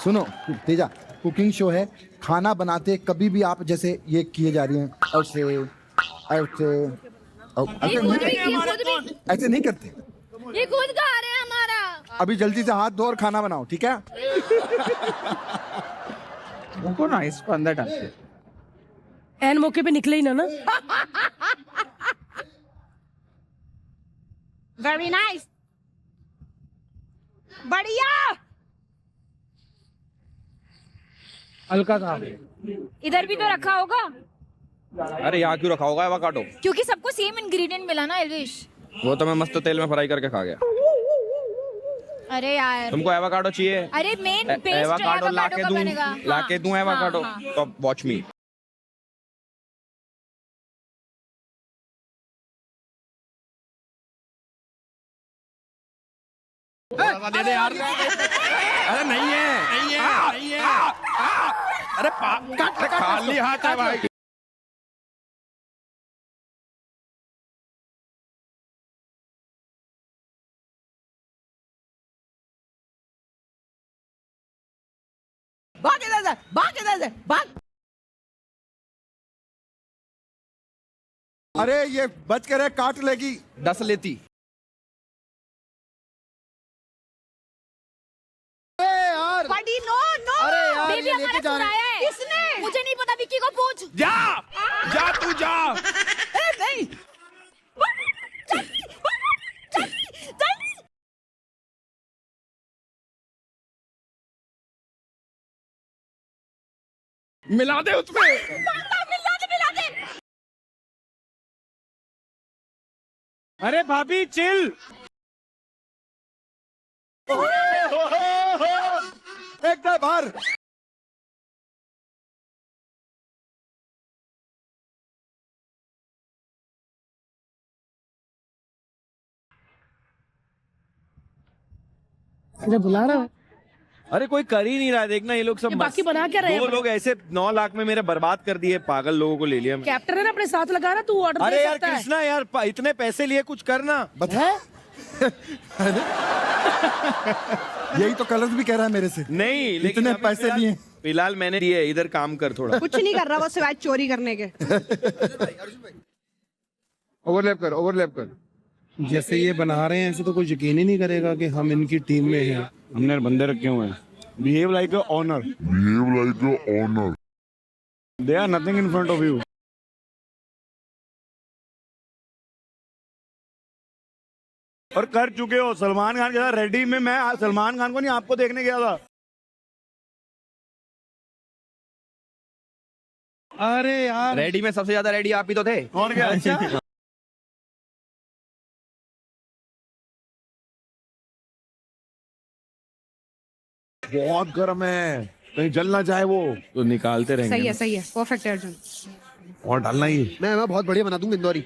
सुनो तेजा, कुकिंग शो है, खाना बनाते कभी भी आप जैसे ये किए जा रही हैं, ऐसे ऐसे ऐसे नहीं करते। ये खुद खा रहे हैं हमारा। अभी जल्दी से हाथ धो और खाना बनाओ, ठीक है? रुको ना, इसको अंदर डालते। एन मौके पे निकले ही ना। वेरी नाइस, बढ़िया। हल्का था। इधर भी तो रखा होगा, अरे यहाँ क्यों रखा होगा एवोकाडो? क्योंकि सबको सेम इंग्रेडिएंट मिला ना एल्विश। वो तो मैं मस्त तेल में फ्राई करके खा गया। अरे यार, तुमको एवोकाडो चाहिए? अरे मेन पेस्ट एवोकाडो एवोकाडो लाके का दूं, बनेगा। लाके दूं एवोकाडो? हाँ, हाँ। तो वॉच मी। दे दे यार। अरे नहीं है। अरे खाली हाथ है भाई। भाग इधर से, भाग इधर से, भाग। अरे ये बच कर है, काट लेगी। 10 लेती। यार बड़ी नो नो। अरे यार, बेबी ये हमारा लेके जा रहे चुराया हैं। है। किसने? मुझे नहीं पता, विक्की को पूछ। जा तू जा। नहीं, मिला दे उसमें। मिला दे। अरे भाभी चिल। एकदम बाहर। मुझे बुला रहा है। अरे कोई कर ही नहीं रहा है, देखना ये लोग सब ये बाकी बना क्या रहे हैं? दो लोग ऐसे 9 लाख में मेरे बर्बाद कर दिए, पागल लोगों को ले लिया मैं। कैप्टन है ना, अपने साथ लगा ना, तू ऑर्डर अरे दे यार सकता है। कृष्णा यार, इतने पैसे लिए कुछ करना। हैं? यही तो कलर्स भी कह रहा है मेरे से। नहीं लेकिन इतने अभी पैसे फिलहाल- लिए। फिलहाल मैंने दिए, इधर काम कर थोड़ा। कुछ नहीं कर रहा वो सिवाय चोरी करने के। ओवरलैप कर। जैसे ये बना रहे हैं ऐसे तो कोई यकीन ही नहीं करेगा कि हम इनकी टीम में हैं। हमने बंदे रखे हुए हैं। Behave like a honour, Behave like a honor. They are nothing in front of you. और कर चुके हो। सलमान खान के साथ रेडी में मैं सलमान खान को नहीं, आपको देखने गया था। अरे यार रेडी में सबसे ज्यादा रेडी आप ही तो थे। और क्या? अच्छा बहुत गर्म है, कहीं जल ना जाए वो। तो निकालते रहेंगे। सही है परफेक्ट है अर्जुन। और डालना ही। मैं बहुत बढ़िया बना दूंगा इंदौरी।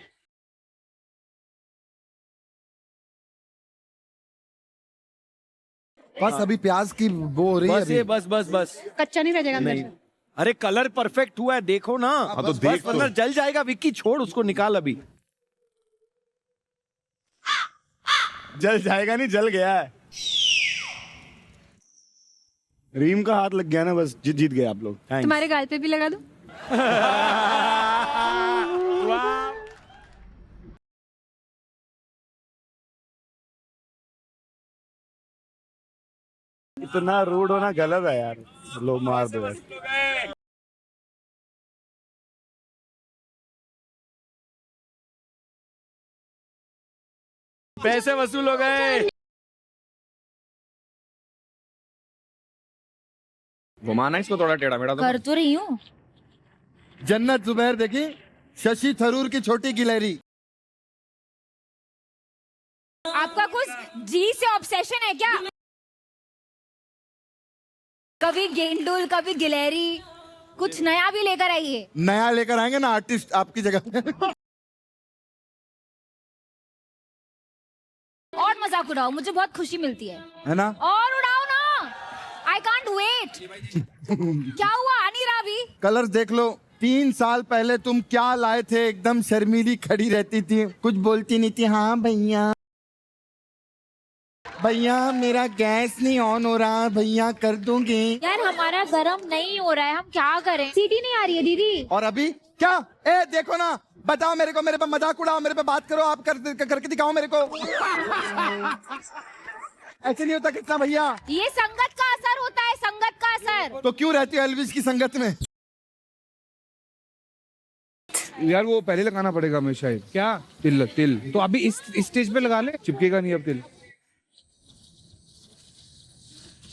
बस अभी प्याज की वो हो रही है बस अभी। ये बस। कच्चा नहीं रह जाएगा अंदर से। अरे कलर परफेक्ट हुआ है, देखो ना। तो बस देख तो। वरना जल जाएगा। विक्की छोड़ उसको, निकाल अभी। जल जाएगा नहीं, जल गया है। रीम का हाथ लग गया ना, बस जीत गए आप लोग। Thanks. तुम्हारे गाल पे भी लगा दूं? इतना रूड होना गलत है यार, लोग मार दो बस। पैसे वसूल हो गए। घुमाना इसको थोड़ा टेढ़ा मेढ़ा कर तो रही हूँ। जन्नत जुबैर देखी, शशि थरूर की छोटी गिलहरी। आपका कुछ जी से ऑब्सेशन है क्या? कभी गेंडुल, कभी गिलहरी, कुछ नया भी लेकर आइए। नया लेकर आएंगे ना आर्टिस्ट आपकी जगह। और मजाक उड़ाओ, मुझे बहुत खुशी मिलती है ना? और उड़ाओ ना। I can't wait. क्या हुआ, आ नहीं रहा अभी? कलर्स देख लो। 3 साल पहले तुम क्या लाए थे? एकदम शर्मीली खड़ी रहती थी, कुछ बोलती नहीं थी। हाँ भैया मेरा गैस नहीं ऑन हो रहा, भैया कर दूंगी। यार हमारा गर्म नहीं हो रहा है, हम क्या करें? सीटी नहीं आ रही है दीदी। और अभी क्या? ए देखो ना, बताओ मेरे को, मेरे पे मजाक उड़ाओ, मेरे पे बात करो, आप करके दिखाओ मेरे को। ऐसे नहीं होता कितना भैया। ये संगत का असर होता है, संगत का असर। तो क्यों रहती हो एल्विस की संगत में? यार वो पहले लगाना पड़ेगा हमें शायद। क्या? तिल। तो अभी इस स्टेज पे लगा ले। चिपकेगा नहीं अब तिल।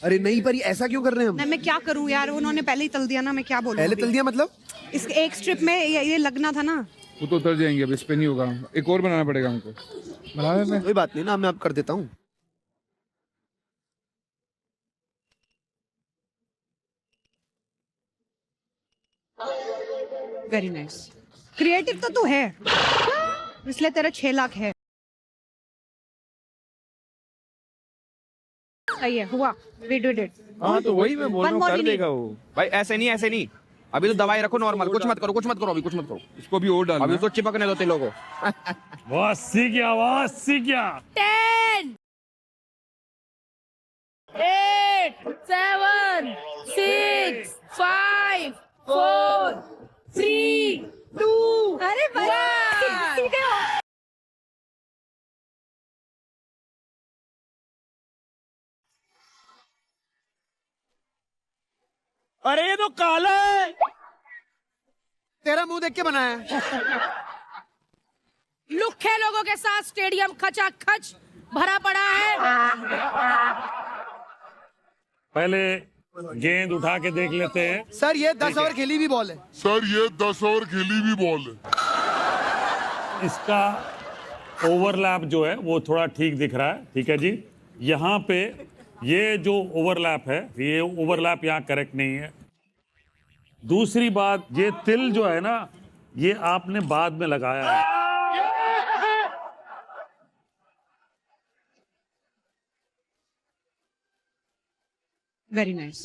अरे नहीं, पर ऐसा क्यों कर रहे हैं हम? मैं क्या करूं यार, उन्होंने पहले ही तल दिया ना, मैं क्या बोलूं? पहले तल दिया मतलब? इस एक स्ट्रिप में ये लगना था ना। वो तो उतर जाएंगे, अब इस पे नहीं होगा। एक और बनाना पड़ेगा हमको। बना ले। कोई बात नहीं ना, मैं अब कर देता हूँ। Very nice. क्रिएटिव तो तू है, इसलिए तेरा 6 लाख है। सही है, हुआ। We did it. हाँ तो वही मैं बोल रहा One हूँ, more कर we देगा वो। भाई ऐसे नहीं। अभी तो दवाई रखो नॉर्मल, कुछ मत करो अभी, कुछ मत करो। इसको भी और डालना अभी है। उसको चिपकने दो तिलों को। वाह सीख गया 10, 8, 7, 6, 5, 4, 3, 2, अरे बस सीधे हो। अरे ये तो काला है। तेरा मुंह देख के बनाया है। लुखे लोगों के साथ स्टेडियम खचाखच भरा पड़ा है। पहले गेंद उठा के देख लेते हैं। सर ये 10 ओवर खेली भी बॉल है। सर ये 10 ओवर खेली भी बॉल है। इसका ओवरलैप जो है वो थोड़ा ठीक दिख रहा है। ठीक है जी, यहाँ पे ये जो ओवरलैप है, ये ओवरलैप यहाँ करेक्ट नहीं है। दूसरी बात, ये तिल जो है ना, ये आपने बाद में लगाया है। Very nice.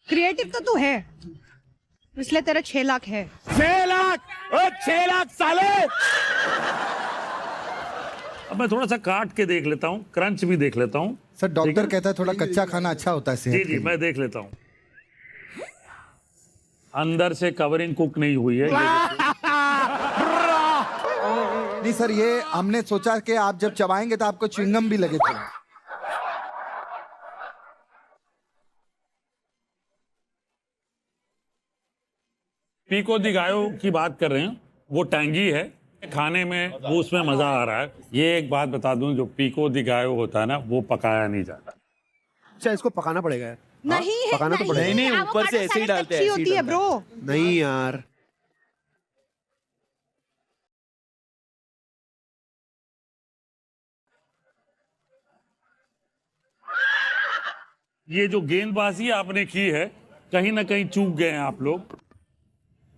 क्रिएटिव तो तू है, इसलिए तेरा 6 लाख है। 6 लाख, 6 लाख साले। अब मैं थोड़ा सा काट के देख लेता हूँ, क्रंच भी देख लेता हूँ। सर डॉक्टर कहता है थोड़ा कच्चा खाना अच्छा होता है जी सेहत जी, के मैं देख लेता हूँ। अंदर से कवरिंग कुक नहीं हुई है। नहीं सर, ये हमने सोचा कि आप जब चबाएंगे तो आपको च्युइंगम भी लगे थोड़ा। पीको दी गायो की बात कर रहे हैं, वो टैंगी है, खाने में वो उसमें मजा आ रहा है। ये एक बात बता दूं, जो पीको दी गायो होता है ना, वो पकाया नहीं जाता। अच्छा, इसको पकाना पड़ेगा यार। नहीं है, पकाना तो पड़ेगा। नहीं, ऊपर से ऐसे ही डालते हैं, होती है ब्रो। नहीं यार, ये जो गेंदबाजी आपने की है, कहीं ना कहीं चूक गए हैं आप लोग।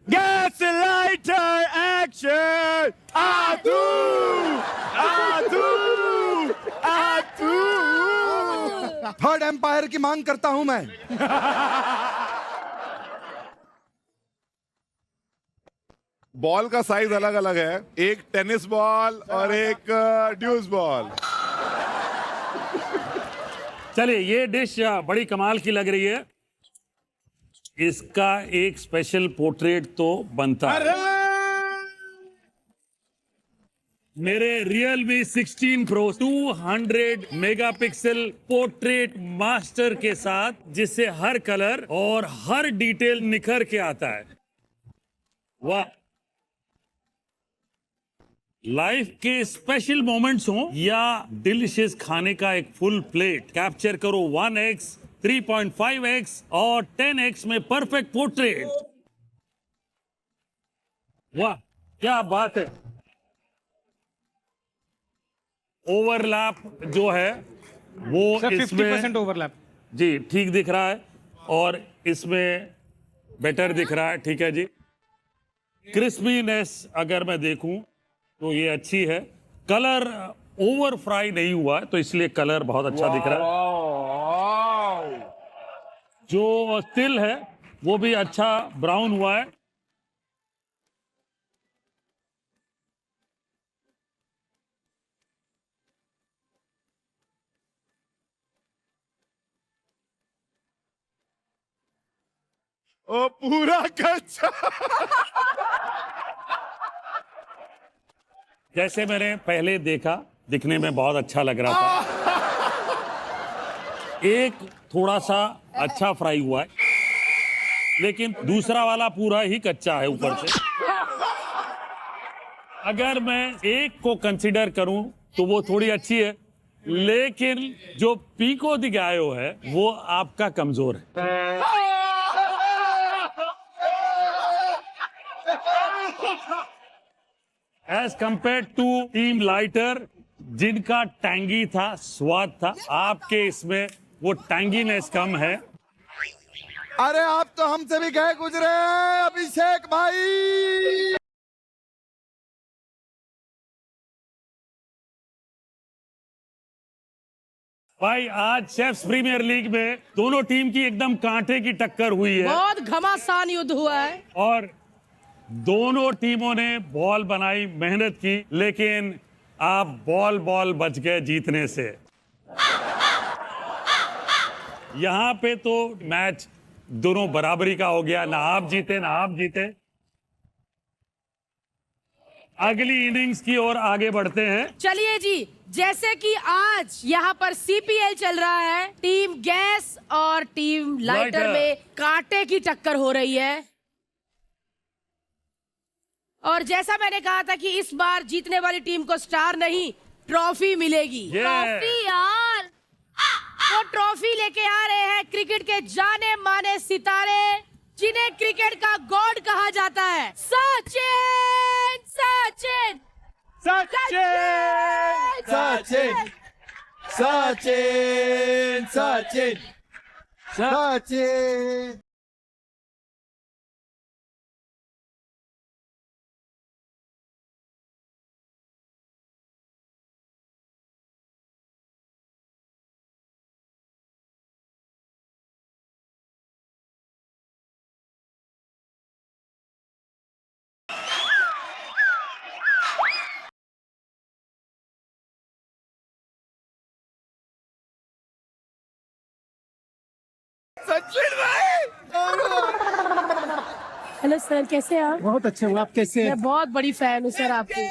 गैस लाइटर एक्शन, आदू आदू आदू। थर्ड एम्पायर की मांग करता हूं मैं। बॉल का साइज अलग अलग है, एक टेनिस बॉल और एक ड्यूस बॉल। चलिए, ये डिश बड़ी कमाल की लग रही है। इसका एक स्पेशल पोर्ट्रेट तो बनता है। मेरे Realme 16 Pro 200 megapixel portrait master के साथ, जिससे हर कलर और हर डिटेल निखर के आता है। वाह! लाइफ के स्पेशल मोमेंट्स हो या डिलिशियस खाने का एक फुल प्लेट, कैप्चर करो 1x, 3.5x और 10x में परफेक्ट पोर्ट्रेट। वाह, क्या बात है! ओवरलैप जो है वो सर इसमें 50% ओवरलैप। जी ठीक दिख रहा है, और इसमें बेटर दिख रहा है। ठीक है जी। क्रिस्पीनेस अगर मैं देखूं तो ये अच्छी है। कलर ओवर फ्राई नहीं हुआ है, तो इसलिए कलर बहुत अच्छा दिख रहा है। जो तिल है वो भी अच्छा ब्राउन हुआ है। ओ पूरा कच्चा। जैसे मैंने पहले देखा, दिखने में बहुत अच्छा लग रहा था। एक थोड़ा सा अच्छा फ्राई हुआ है, लेकिन दूसरा वाला पूरा ही कच्चा है ऊपर से। अगर मैं एक को कंसीडर करूं तो वो थोड़ी अच्छी है, लेकिन जो पीको दी गायो है वो आपका कमजोर है। As compare to team lighter, जिनका टैंगी था, स्वाद था, आपके इसमें वो टैंगीनेस कम है। अरे आप तो हमसे भी गए गुजरे हैं, अभिषेक भाई। भाई, आज शेफ्स प्रीमियर लीग में दोनों टीम की एकदम कांटे की टक्कर हुई है, बहुत घमासान युद्ध हुआ है। और दोनों टीमों ने बॉल बनाई, मेहनत की, लेकिन आप बॉल बच गए जीतने से। यहां पे तो मैच दोनों बराबरी का हो गया, ना आप जीते ना आप जीते। अगली इनिंग्स की ओर आगे बढ़ते हैं। चलिए जी, जैसे कि आज यहाँ पर CPL चल रहा है, टीम गैस और टीम लाइटर लाइटर। में कांटे की टक्कर हो रही है। और जैसा मैंने कहा था कि इस बार जीतने वाली टीम को स्टार नहीं, ट्रॉफी मिलेगी। ट्रॉफी यार। वो ट्रॉफी लेके आ रहे हैं क्रिकेट के जाने माने सितारे, जिन्हें क्रिकेट का गॉड कहा जाता है। सचिन सचिन सचिन सचिन सचिन सचिन सचिन। हेलो सर, कैसे हैं आप? बहुत अच्छे हो आप, कैसे मैं बहुत बड़ी फैन हूँ सर आपकी।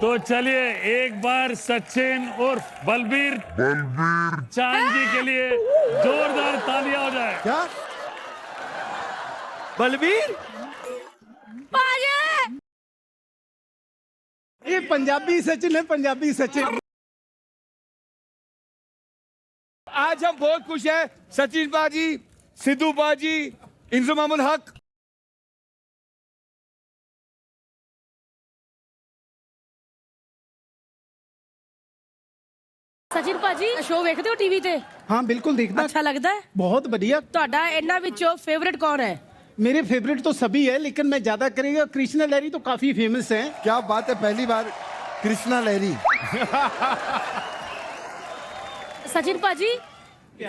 तो चलिए एक बार सचिन और बलबीर चांद जी के लिए जोरदार तालियां हो जाए। क्या? बलबीर ये पंजाबी सचिन है, पंजाबी सचिन। आज हम बहुत खुश हैं, सचिन बाजी, सिद्धू बाजी, इंजुमामुल हक। ਸਚਿਨ ਭਾਜੀ ਸ਼ੋਅ ਵੇਖਦੇ ਹੋ ਟੀਵੀ ਤੇ? हाँ बिल्कुल देखना, ਅੱਛਾ ਲੱਗਦਾ ਹੈ? बहुत बढ़िया। ਤੁਹਾਡਾ ਇਹਨਾਂ ਵਿੱਚੋਂ ਫੇਵਰਿਟ ਕੌਣ ਹੈ? मेरे फेवरेट तो सभी है, लेकिन मैं ज्यादा करेंगे कृष्णा लहरी तो काफी फेमस है। क्या बात है, पहली बार कृष्णा लहरी। सचिन पाजी,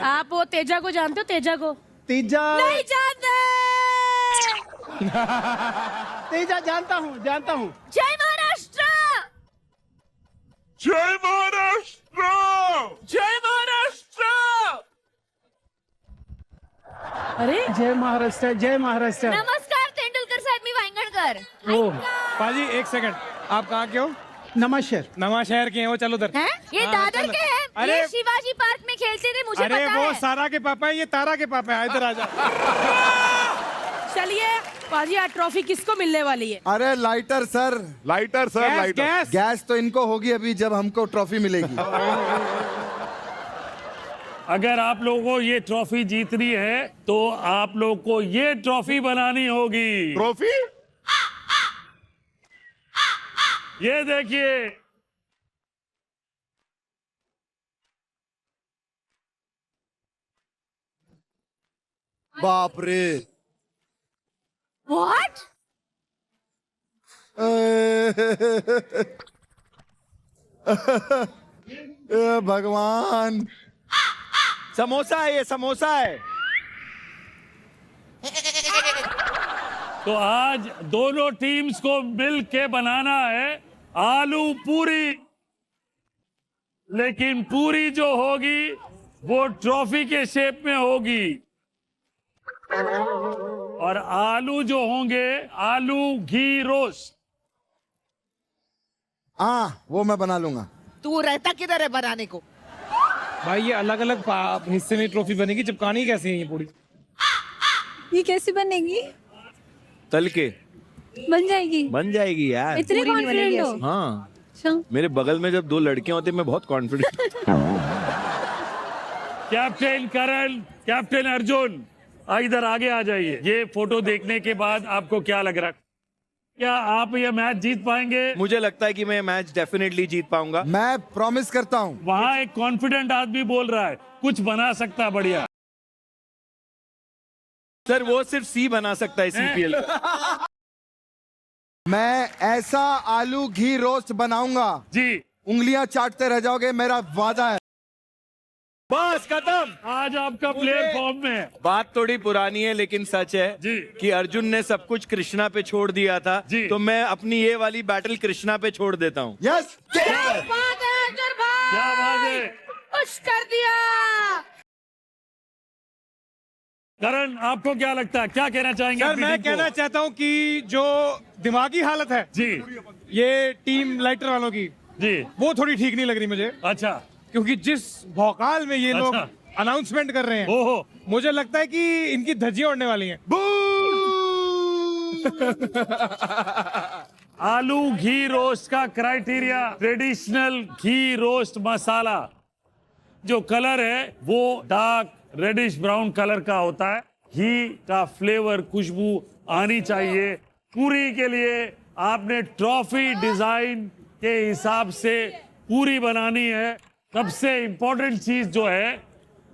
आप वो तेजा को जानते हो? तेजा को तेजा नहीं जानते? तेजा जानता हूँ, जानता हूँ। जय महाराष्ट्र। जय महाराष्ट्र। जय महाराष्ट्र। अरे जय महाराष्ट्र, जय महाराष्ट्र। नमस्कार तेंदुलकर साहेब, मी वांगणकर। ओ पाजी एक सेकंड, आप कहाँ के हो? नवाशहर। नवाशहर के हैं वो, चलो उधर। हैं? ये हाँ, दादर चलो। के हैं। अरे ये शिवाजी पार्क में खेलते थे, मुझे अरे पता वो है। सारा के पापा है, ये तारा के पापा है। इधर आ जा। चलिए पाजी, आज ट्रॉफी किसको मिलने वाली है? अरे lighter sir, lighter sir, gas, lighter. Gas. Gas तो इनको होगी अभी जब हमको ट्रॉफी मिलेगी। अगर आप लोगों को ये ट्रॉफी जीतनी है तो आप लोग को ये ट्रॉफी बनानी होगी। ट्रॉफी? ये देखिए, बाप रे। What? भगवान, समोसा है, ये समोसा है। तो आज दोनों टीम्स को मिल के बनाना है आलू पूरी, लेकिन पूरी जो होगी वो ट्रॉफी के शेप में होगी, और आलू जो होंगे आलू घी रोस्ट। हाँ वो मैं बना लूंगा। तू रहता किधर है बनाने को? भाई ये अलग अलग हिस्से में ट्रॉफी बनेगी, चिपकानी कैसे है ये पूरी? ये कैसे बनेगी? तल के बन जाएगी? बन जाएगी यार। इतने कॉन्फिडेंट हो? हाँ, अच्छा। मेरे बगल में जब दो लड़के होते मैं बहुत कॉन्फिडेंट। कैप्टन करण, कैप्टन अर्जुन, इधर आगे आ जाइए। ये फोटो देखने के बाद आपको क्या लग रहा है? क्या आप ये मैच जीत पाएंगे? मुझे लगता है कि मैं मैच डेफिनेटली जीत पाऊंगा। मैं प्रॉमिस करता हूँ। वहाँ एक कॉन्फिडेंट आदमी बोल रहा है कुछ बना सकता है बढ़िया। सर वो सिर्फ सी बना सकता है सीपीएल। मैं ऐसा आलू घी रोस्ट बनाऊंगा जी, उंगलियां चाटते रह जाओगे, मेरा वादा है। बस खत्म। आज आपका प्लेयर फॉर्म में है। बात थोड़ी पुरानी है लेकिन सच है जी कि अर्जुन ने सब कुछ कृष्णा पे छोड़ दिया था जी। तो मैं अपनी ये वाली बैटल कृष्णा पे छोड़ देता हूँ। यस, क्या बात है अर्जुन भाई, क्या बात है। खुश कर दिया। करण, आपको क्या लगता है, क्या कहना चाहेंगे? सर अपनी मैं टीम को? कहना चाहता हूँ कि जो दिमागी हालत है जी ये टीम लाइटर वालों की, जी, वो थोड़ी ठीक नहीं लग रही मुझे, अच्छा, क्योंकि जिस भौकाल में ये लोग अच्छा। अनाउंसमेंट कर रहे हैं, ओहो, मुझे लगता है कि इनकी धज्जियां उड़ने वाली हैं। आलू घी रोस्ट का क्राइटेरिया ट्रेडिशनल घी रोस्ट मसाला, जो कलर है वो डार्क रेडिश ब्राउन कलर का होता है। घी का फ्लेवर, खुशबू आनी चाहिए। पूरी के लिए आपने ट्रॉफी डिजाइन के हिसाब से पूरी बनानी है। सबसे इंपॉर्टेंट चीज जो है,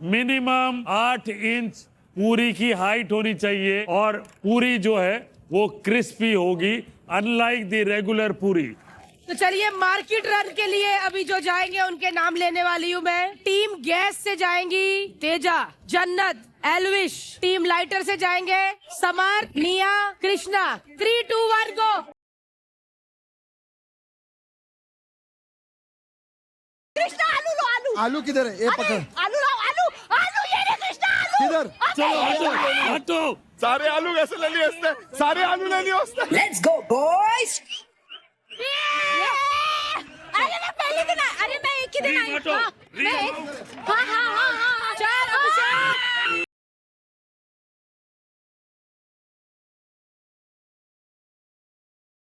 मिनिमम 8 इंच पूरी की हाइट होनी चाहिए, और पूरी जो है वो क्रिस्पी होगी, अनलाइक द रेगुलर पूरी। तो चलिए मार्केट रन के लिए अभी जो जाएंगे उनके नाम लेने वाली हूँ मैं। टीम गैस से जाएंगी तेजा, जन्नत, एलविश। टीम लाइटर से जाएंगे समर, निया, कृष्णा। 3, 2, 1 गो। कृष्णा आलू लो, आलू आलू किधर है? ये पकड़। आलू लाओ, आलू आलू, ये रे कृष्णा आलू। किधर? चलो हटो हटो। सारे आलू कैसे ले लिए उसने? सारे आलू ले लिए उसने। Let's go boys. अरे मैं पहले दिन अरे मैं एक ही दिन आई। हटो। हाँ, मैं एक हाँ चल अभिषेक।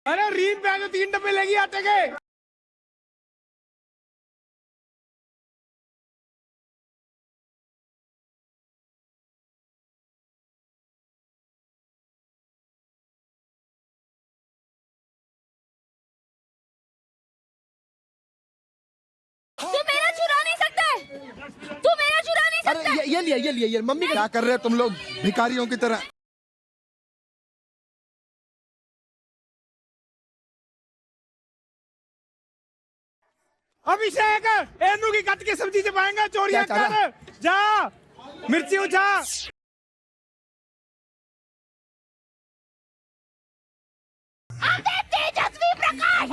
अरे रीम पे आके 3 डब्बे लेगी आटे के। तू मेरा चुरा नहीं सकता है, तू मेरा चुरा नहीं सकता। अरे ये लिया ये मम्मी क्या कर रहे हो तुम लोग भिखारियों की तरह? अभिषेक एनू की कट की सब्जी से पाएंगे चोरियां क्या कर जा मिर्ची उठा। तेजस्वी प्रकाश।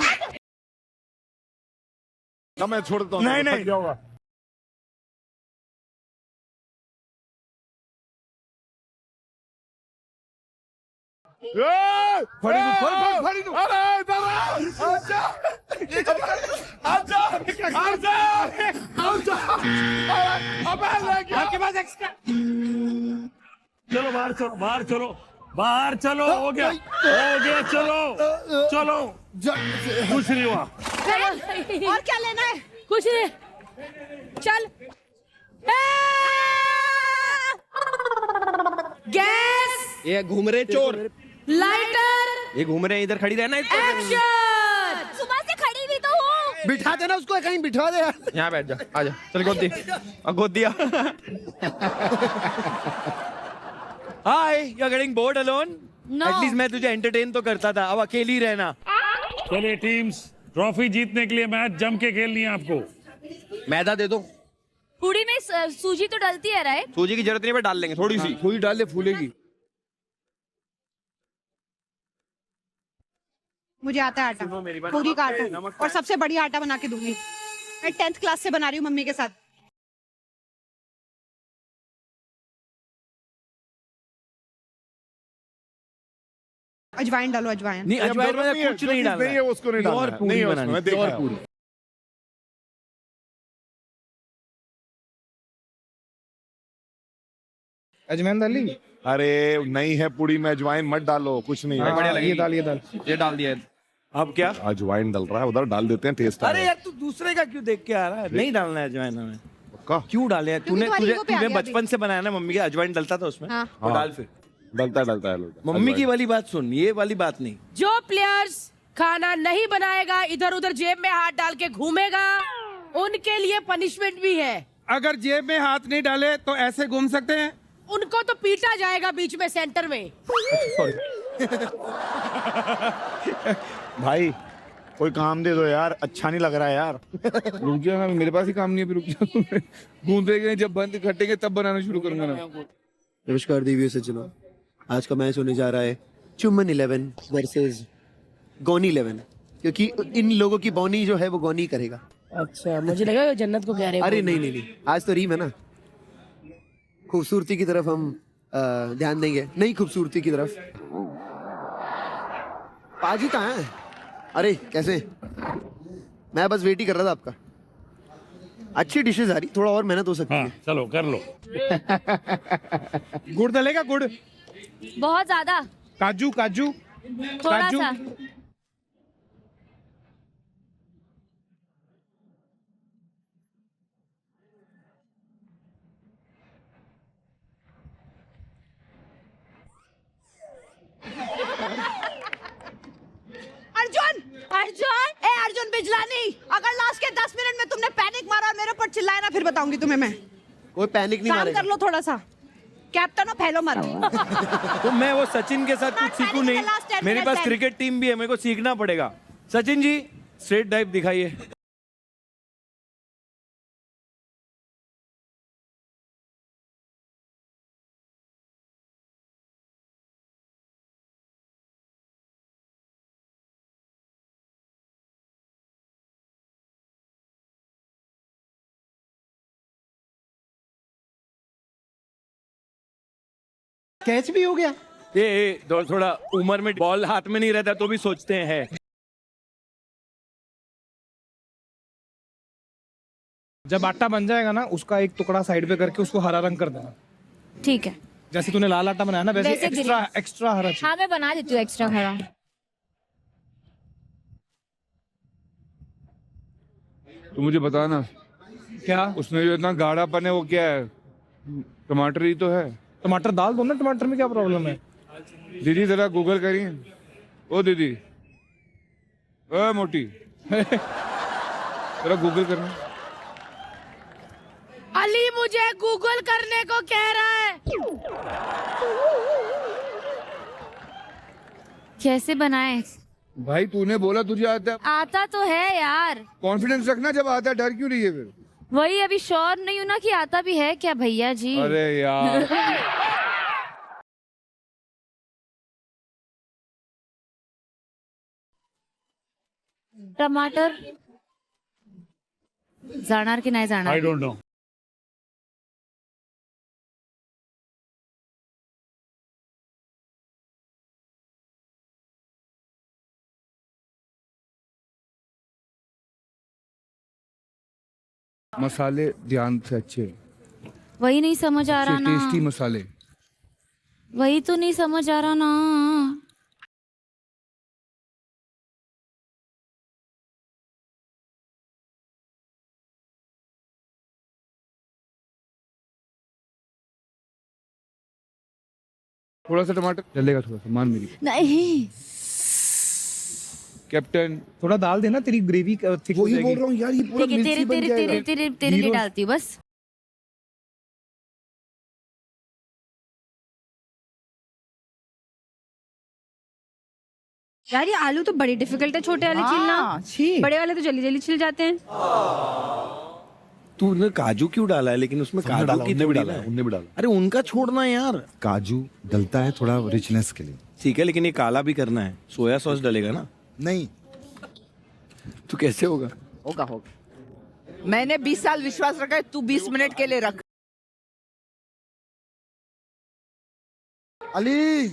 ना मैं छोड़ देता हूँ। नहीं, थक नहीं। गया होगा। फड़ी दो। अरे इधर आ! आजा! आजा! आजा! आजा! अबे ले गया! आपके पास एक्स्ट्रा चलो बाहर चलो बाहर चलो बाहर चलो। हो गया चलो चलो। कुछ नहीं हुआ। और क्या लेना है? कुछ नहीं, चल। गैस, ये घूम रहे चोर, लाइटर, ये घूम रहे हैं, इधर खड़ी रहना। एक्शन। सुबह से खड़ी भी तो हूँ। बिठा देना उसको, कहीं बिठा दे यार। यहाँ बैठ जा, आजा चल गोदी। गोद दिया। Hi, you are getting bored alone? No. At least मैं तुझे एंटरटेन तो करता था, अब अकेली रहना। चलिए टीम्स, ट्रॉफी जीतने के लिए मैच जम के खेलनी है आपको। मैदा दे दो। पूड़ी में सूजी तो डलती है राइट? सूजी की जरूरत नहीं है, डाल लेंगे थोड़ी सी। थोड़ी डाल दे, फूलेगी। मुझे आता है आटा, पूरी का आटा, और सबसे बढ़िया आटा बना के दूंगी। मैं 10th क्लास से बना रही हूँ मम्मी के साथ। अजवाइन डालो, अजवाइन। नहीं, अजवाइन में कुछ नहीं डालना नहीं है, उसको नहीं डालना और है। पूरी नहीं है उसमें, बनानी, मैं देखा और है। पूरी। अजमैन डाली। अरे नहीं है पूरी में अजवाइन मत डालो, कुछ नहीं है। बढ़िया लगी। ये डाल ये डाल दिया है। अब क्या? अजवाइन डल रहा है, उधर डाल देते हैं, टेस्ट अरे यार तू दूसरे का क्यों देख के आ रहा है? नहीं डालना है अजवाइन हमें। पक्का क्यों डाले हैं? तूने तुम्हारी तुझे ego पे आ तूने गया बचपन से बनाया ना, मम्मी के अजवाइन डलता था उसमें। हाँ। वो डाल फिर। डलता है मम्मी की वाली बात सुन, ये वाली बात नहीं। जो प्लेयर्स खाना नहीं बनाएगा, इधर उधर जेब में हाथ डाल के घूमेगा, उनके लिए पनिशमेंट भी है। अगर जेब में हाथ नहीं डाले तो ऐसे घूम सकते हैं। उनको तो पीटा जाएगा बीच में सेंटर में। भाई कोई काम दे दो यार, अच्छा नहीं लग रहा है यार। रुक जा ना, मेरे पास ही काम नहीं है, रुक जा। गूंदेंगे जब बंद कटेंगे तब बनाना शुरू करूंगा ना। नमस्कार देवियों से चलो, आज का मैच होने जा रहा है चुम्बन 11 वर्सेस गोनी 11, क्योंकि इन लोगों की बौनी जो है वो गोनी करेगा। अच्छा, मुझे लगा जन्नत को कह रहे हो। अरे नहीं, आज तो रीम है ना। खूबसूरती की तरफ हम ध्यान देंगे, नहीं खूबसूरती की तरफ। पाजी कहाँ है? अरे कैसे? मैं बस वेट ही कर रहा था आपका। अच्छी डिशेज आ रही, थोड़ा और मेहनत हो सकती हाँ है। चलो कर लो। गुड़ डलेगा, गुड़, बहुत ज्यादा, काजू, थोड़ा काजू। सा। अर्जुन, अर्जुन, अर्जुन बिजलानी, अगर लास्ट के 10 मिनट में तुमने पैनिक मारा और मेरे ऊपर चिल्लाया ना, फिर बताऊंगी तुम्हें मैं। कोई पैनिक नहीं काम मारेगा। कर लो थोड़ा सा, कैप्टन हो फैलो मत। तो मैं वो सचिन के साथ कुछ सीखूं नहीं? मेरे पास क्रिकेट टीम भी है, मेरे को सीखना पड़ेगा। सचिन जी स्ट्रेट डाइव दिखाइए। कैच भी हो गया। ये थोड़ा उम्र में बॉल हाथ में नहीं रहता तो भी सोचते हैं। जब आटा बन जाएगा ना, उसका एक टुकड़ा साइड पे करके उसको हरा रंग कर देना। ठीक है, जैसे तूने लाल आटा बनाया ना, वैसे वैसे एक्स्ट्रा हरा चाहिए। हाँ मैं बना देती हूँ एक्स्ट्रा हरा। तो मुझे बता ना, क्या उसमें जो इतना गाढ़ापन है वो क्या है? टमाटर ही तो है। टमाटर डाल दो ना, टमाटर में क्या प्रॉब्लम है? दीदी जरा गूगल करिए। ओ दीदी, ओ मोटी, जरा गूगल करना। अली मुझे गूगल करने को कह रहा है। कैसे बनाए? भाई तूने बोला तुझे आता है, आता तो है यार। कॉन्फिडेंस रखना, जब आता है डर क्यों रही है फिर? वही अभी श्योर नहीं हूँ ना कि आता भी है क्या भैया जी। अरे यार टमाटर जाणार की नाही जाणार? I don't know. मसाले ध्यान से अच्छे, वही नहीं समझ आ रहा ना। टेस्टी मसाले। वही तो नहीं समझ आ रहा ना। थोड़ा सा टमाटर चलेगा, थोड़ा सा मान मेरी। नहीं कैप्टन थोड़ा डाल देना, तेरी ग्रेवी थिक हो वही जाएगी। बोल रहा हूँ यार, ये पूरा ठीक है, मिर्ची बन जाएगा। तेरे लिए डालती हूँ बस। यार ये आलू तो बड़ी डिफिकल्ट है, छोटे वाले छिलना। बड़े वाले तो जल्दी जल्दी छिल जाते हैं। तूने काजू क्यों डाला है? लेकिन उसमें काजू की थोड़ी ना। उनने भी डाला। अरे उनका छोड़ना यार। काजू डलता है थोड़ा रिचनेस के लिए। ठीक है, लेकिन ये काला भी करना है। सोया सॉस डलेगा ना? नहीं तो कैसे होगा? होगा होगा। मैंने 20 साल विश्वास रखा है, तू 20 मिनट के लिए रख। अली,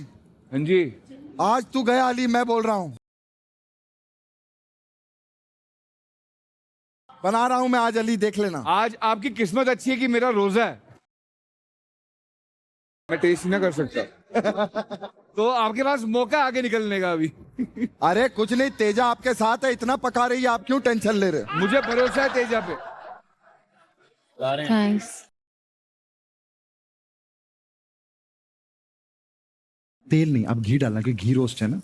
हाँ जी, आज तू गया अली, मैं बोल रहा हूँ। बना रहा हूँ मैं आज अली, देख लेना। आज आपकी किस्मत अच्छी है कि मेरा रोजा है, मैं टेस्ट ना कर सकता। तो आपके पास मौका आगे निकलने का अभी। अरे कुछ नहीं, तेजा आपके साथ है, इतना पका रही है, आप क्यों टेंशन ले रहे? मुझे भरोसा है तेजा पे। थैंक्स। तेल नहीं, अब घी डालना, क्योंकि घी रोस्ट है ना।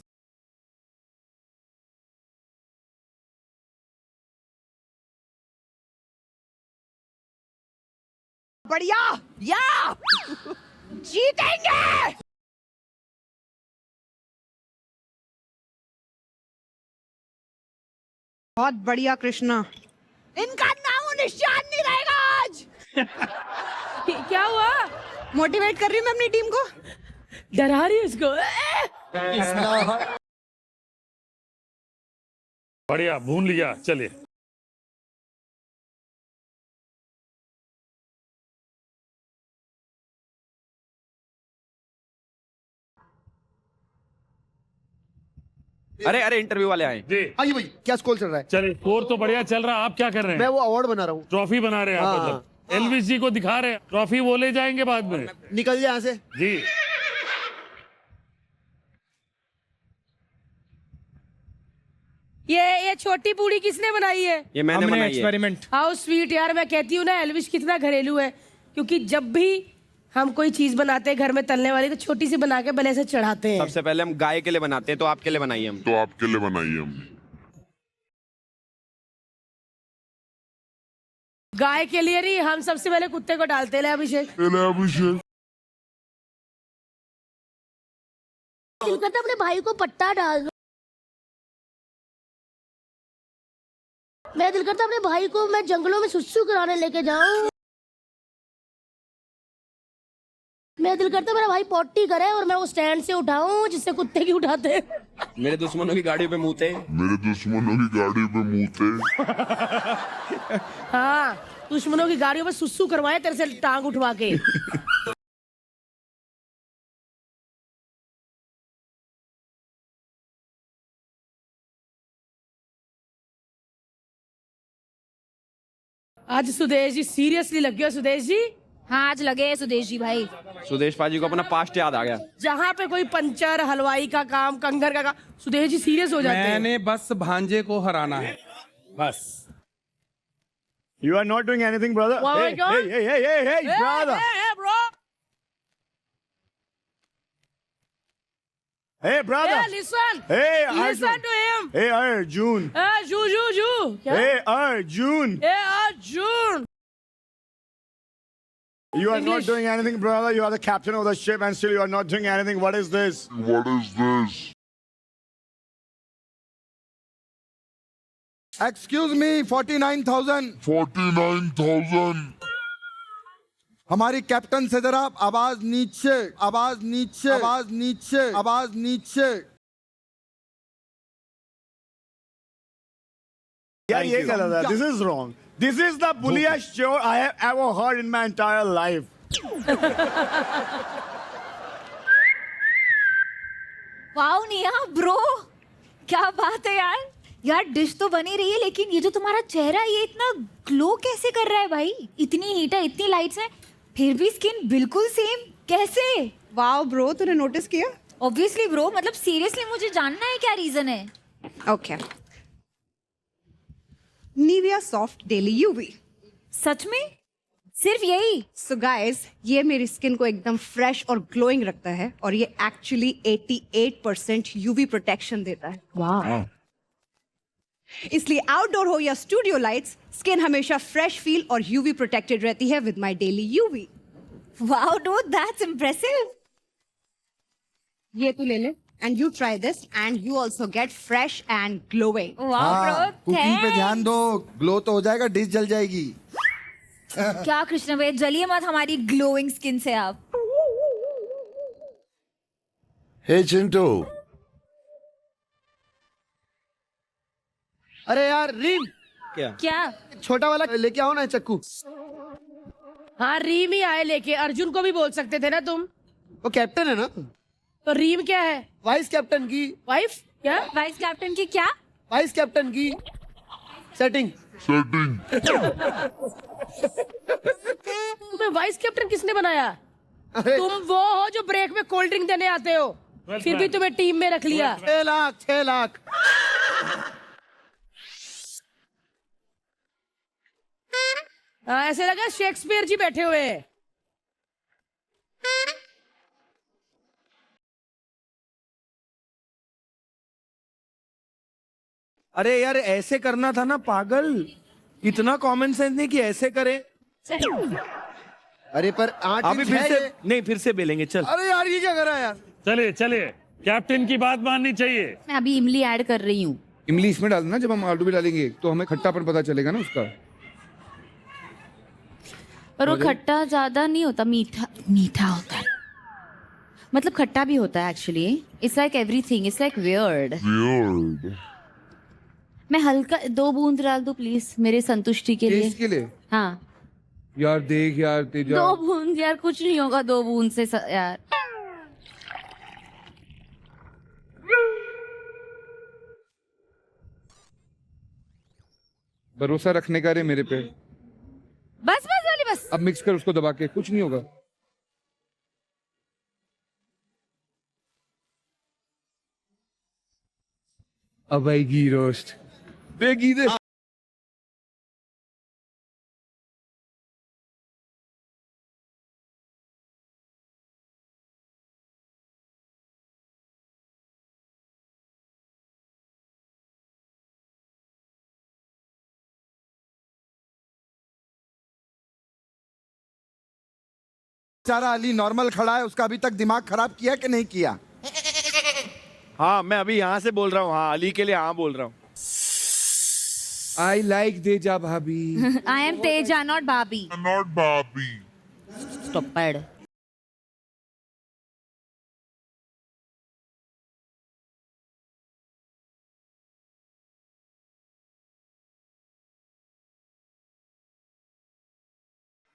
बढ़िया, या जीतेंगे। बहुत बढ़िया कृष्णा, इनका नामो निशान नहीं रहेगा आज। क्या हुआ? मोटिवेट कर रही हूँ मैं अपनी टीम को। डरा रही है इसको। बढ़िया, भून लिया, चलिए। अरे अरे इंटरव्यू वाले आए। जी आइए भाई, क्या स्कोर चल रहा है? चलिए, स्कोर तो बढ़िया चल रहा है। आप क्या कर रहे मैं हैं? वो अवार्ड बना रहा हूँ। ट्रॉफी बना रहे हैं आप? मतलब एलविस जी को दिखा रहे हैं? ट्रॉफी वो ले जाएंगे बाद में। निकल जाए यहाँ से। जी ये छोटी बूढ़ी किसने बनाई है? ये मैंने हमने बनाई है। एक्सपेरिमेंट। हाउ स्वीट यार। मैं कहती हूँ ना, एल्विश कितना घरेलू है। क्योंकि जब भी हम कोई चीज बनाते हैं घर में तलने वाली, तो छोटी सी बना के भले से चढ़ाते हैं। सबसे पहले हम गाय के लिए बनाते हैं, तो आपके लिए बनाई हम। तो आपके लिए बनाई है हमने। गाय के लिए नहीं, हम सबसे पहले कुत्ते को डालते हैं। ले अभिषेक, अभिषेक, दिल करता अपने भाई को पट्टा डाल दो। मेरा दिल करता अपने भाई को मैं जंगलों में सुसु कराने लेके जाऊं। मेरा दिल करता मेरा भाई पॉटी करे और मैं वो स्टैंड से उठाऊं जिससे कुत्ते की उठाते हैं। मेरे दुश्मनों की गाड़ी पे मूते। मेरे दुश्मनों की गाड़ी पे मूते। हाँ, दुश्मनों की गाड़ियों में सुसु करवाए तेरे से टांग उठवा के। आज सुदेश जी सीरियसली लग गए सुदेश जी। हाँ आज लगे हैं सुदेश जी भाई। सुदेश पाजी को अपना पास्ट याद आ गया। जहाँ पे कोई पंचर हलवाई का काम कंगर का काम सुदेश जी सीरियस हो जाते हैं। मैंने बस भांजे को हराना है बस। You are not doing anything, brother. Oh my God. Hey, brother. Hey, bro. Hey, brother. Hey, listen. Hey, Listen to him. Hey, Arjun. Ju. क्या? Hey, Arjun. Hey, Arjun. You are not English. doing anything, brother. You are the captain of the ship, and still you are not doing anything. What is this? What is this? Excuse me 49,000 49,000. हमारी captain से जरा आवाज नीचे, आवाज नीचे, आवाज नीचे, आवाज नीचे। Yeah, ये गलत है. This is wrong. This is the bulliest show I have ever heard in my entire life. Wow निया ब्रो, क्या बात है यार। यार डिश तो बनी रही है लेकिन ये जो तुम्हारा चेहरा ये इतना ग्लो कैसे कर रहा है भाई। इतनी हीट है, इतनी लाइट्स हैं, फिर भी स्किन बिल्कुल सेम, कैसे? वाओ ब्रो, तूने नोटिस किया? ऑब्वियसली ब्रो, मतलब सीरियसली मुझे जानना है क्या रीजन है। Okay, Nivea soft daily UV. सच में सिर्फ यही? सो गाइस, ये मेरी स्किन को एकदम फ्रेश और ग्लोइंग रखता है और ये एक्चुअली 88% यूवी प्रोटेक्शन देता है। वाह। इसलिए आउटडोर हो या स्टूडियो लाइट्स, स्किन हमेशा फ्रेश फील और यूवी प्रोटेक्टेड रहती है with my daily UV. Wow dude, that's impressive. ये तू ले ले and you try this and you also get fresh and glowing. Wow bro, cooking पे ध्यान दो, ग्लो तो हो जाएगा, डिश जल जाएगी। क्या कृष्ण भाई, जलिए मत हमारी ग्लोइंग स्किन से आप। Hey, Chintu. अरे यार रीम, क्या? छोटा वाला लेके आओ ना चक्कू। हाँ रीम ही आए लेके, अर्जुन को भी बोल सकते थे ना तुम। वो कैप्टन है ना। तो रीम क्या है? वाइस कैप्टन की वाइफ क्या? वाइस कैप्टन की क्या? वाइस कैप्टन की सेटिंग। Setting. तुम्हें वाइस कैप्टन किसने बनाया? अरे तुम वो हो जो ब्रेक में कोल्ड ड्रिंक देने आते हो, फिर भी तुम्हें टीम में रख लिया। 6 लाख। हाँ ऐसे लगा शेक्सपियर जी बैठे हुए हैं। अरे यार ऐसे करना था ना पागल, इतना कॉमन सेंस नहीं कि ऐसे करे। अरे पर 8 अभी फिर से नहीं, फिर से बेलेंगे चल। अरे यार ये क्या कर रहा है यार। चलिए चलिए, कैप्टन की बात माननी चाहिए। मैं अभी इमली ऐड कर रही हूँ। इमली इसमें डालना, जब हम आलू भी डालेंगे तो हमें खट्टापन पता चलेगा ना उसका। पर वो खट्टा ज्यादा नहीं होता, मीठा मीठा होता है। मतलब खट्टा भी होता है actually. It's like everything, it's like weird. Weird. मैं हल्का 2 बूंद डाल दूं प्लीज मेरे संतुष्टि के लिए। टेस्ट के लिए हाँ यार, देख यार तेजा। 2 बूंद यार, कुछ नहीं होगा 2 बूंद से यार। भरोसा रखने का रे मेरे पे। बस बस वाली बस। अब मिक्स कर उसको दबा के, कुछ नहीं होगा। अब आएगी रोस्ट, देगी दे। बेचारा अली नॉर्मल खड़ा है, उसका अभी तक दिमाग खराब किया कि नहीं किया? हाँ मैं अभी यहाँ से बोल रहा हूँ, हाँ अली के लिए हाँ बोल रहा हूँ। आई लाइक तेजा भाभी। आई एम तेजा नॉट भाभी। Not Bobby. स्टॉपर्ड।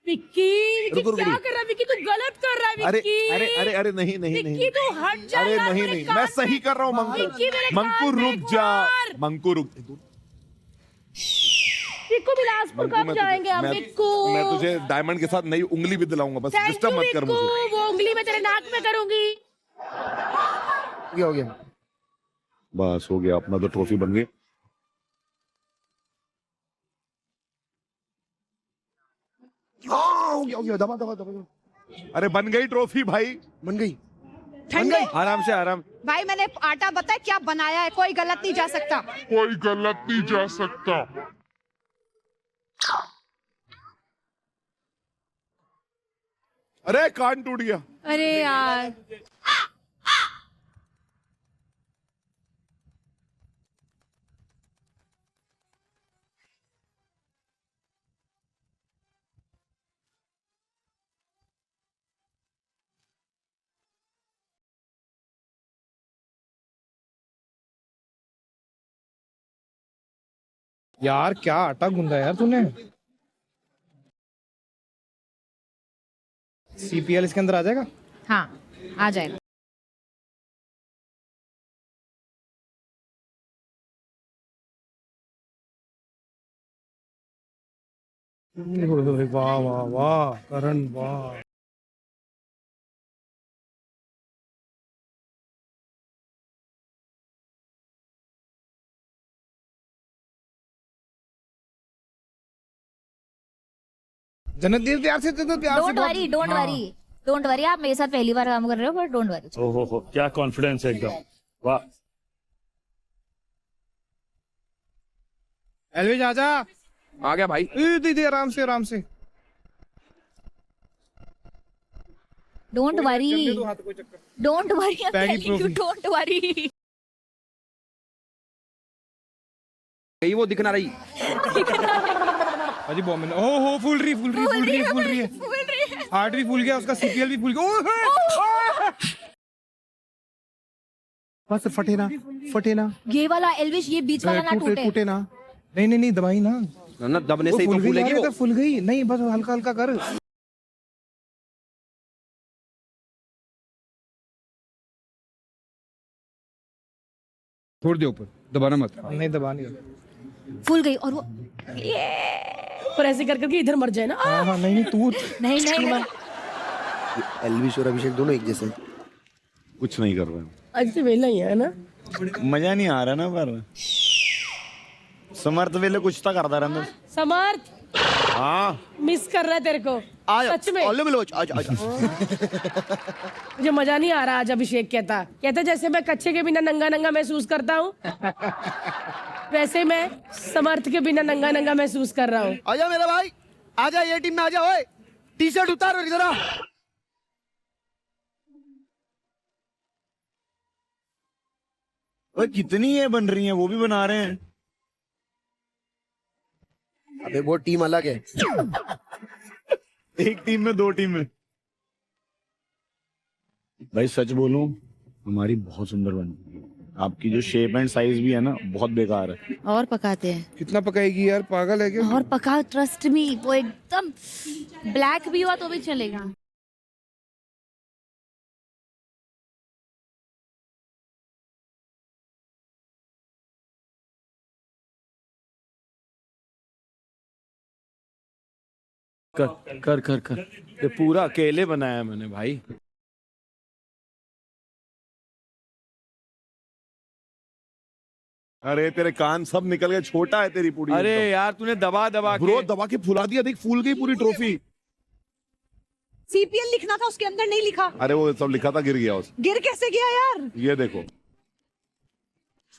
विक्की क्या कर रहा है? विक्की तू गलत कर रहा है। अरे विक्की अरे अरे अरे नहीं नहीं विक्की नहीं, तू हट जा अरे यार, नहीं मेरे नहीं, कान मैं में- सही कर रहा हूँ विक्की, मेरे मंकू कान में रुक एक जा, बार। मंकू रुक। मिक्कू बिलासपुर कब जाएंगे हम मिक्कू? मैं तुझे डायमंड के साथ नई उंगली भी दिलाऊंगा, बस थैंक डिस्टर्ब यू मत कर मिक्कू, मुझे। वो उंगली मैं तेरे नाक में करूंगी। हो गया बस हो गया, अपना तो ट्रॉफी बन गई। हो गया दबा दबा दबा। अरे बन गई ट्रॉफी भाई, बन गई। ठंडे आराम से आराम। भाई मैंने आटा बताया क्या बनाया है, कोई गलत नहीं जा सकता। कोई गलत नहीं जा सकता। अरे कान टूट गया। अरे यार यार क्या आटा गूंदा यार तूने। सीपीएल इसके अंदर आ जाएगा। हाँ आ जाएगा। वाह वाह वाह करण वाह। जन्नत देव प्यार से दे दो, प्यार से। Don't worry don't worry don't worry, आप मेरे साथ पहली बार काम कर रहे हो पर डोंट वरी। ओहो क्या कॉन्फिडेंस है एकदम, वाह। एलविज आजा। आ गया भाई। दीदी आराम से आराम से। Don't worry don't worry, Baggy trophy। Don't worry. कहीं वो दिख ना रही। अजी बॉम्ब में ओहो फूल रही है। हार्ट भी फूल गया उसका, सीपीएल भी फूल गया। बस फटे ना। ये वाला एल्विश, ये बीच वाला ना टूटे। टूटे ना। नहीं दबाई ना। ना दबने से ही तो फूलेगी वो। फूल गई नहीं, बस हल्का हल्का कर। छोड़ दे ऊपर, दबाना मत। नहीं दबानी। फूल गई और वो पर ऐसे कर करके इधर मर जाए ना। हाँ नहीं तू नहीं एलविश और अभिषेक दोनों एक जैसे। कुछ नहीं कर रहे हैं। ऐसे वेला ही है ना। मजा नहीं आ रहा ना, पर समर्थ वेले कुछ तो करता रहता। समर्थ हाँ मिस कर रहा है तेरे को सच में। मुझे मजा नहीं आ रहा आज। अभिषेक कहता जैसे मैं कच्चे के बिना नंगा नंगा महसूस करता हूँ वैसे मैं समर्थ के बिना नंगा नंगा महसूस कर रहा हूँ। आजा मेरा भाई, आजा ये टीम में आजा। ओए टी शर्ट उतार और इधर आ। ओए कितनी ये बन रही है, वो भी बना रहे हैं। अबे वो टीम अलग है। एक टीम में दो टीम है। भाई सच बोलूं, हमारी बहुत सुंदर बनी है। आपकी जो शेप एंड साइज भी है ना, बहुत बेकार है। और पकाते हैं। कितना पकाएगी यार, पागल है क्या? और पका, ट्रस्ट मी, वो एकदम ब्लैक भी हुआ तो भी चलेगा। कर ये पूरा अकेले बनाया मैंने भाई। अरे तेरे कान सब निकल गए, छोटा है तेरी पूरी। अरे यार तूने दबा ब्रो दबा के फुला दिया, देख फूल गई पूरी ट्रॉफी। सीपीएल लिखना था, उसके अंदर नहीं लिखा। अरे वो सब लिखा था, गिर गया उस। गिर कैसे गया यार? ये देखो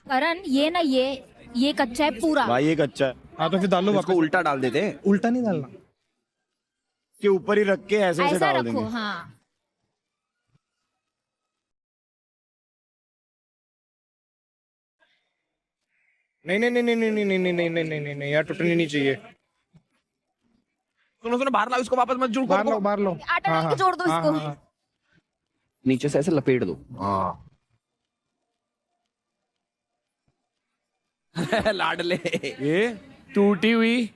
करण, ये ना ये कच्चा है पूरा। भाई ये कच्चा है। हाँ तो फिर डाल लो इसको वापस। उल्टा डाल देते हैं। उल्टा नहीं डालना, के ऊपर ही रख के ऐसे ऐसे ऐसा डाल रखो। देंगे। हाँ नहीं यार, टूटनी नहीं चाहिए। सुनो बाहर लाओ इसको, वापस मत जुड़। बाहर लो। आटा डाल के जोड़ दो इसको। नीचे से ऐसे लपेट दो। लाडले ये टूटी हुई।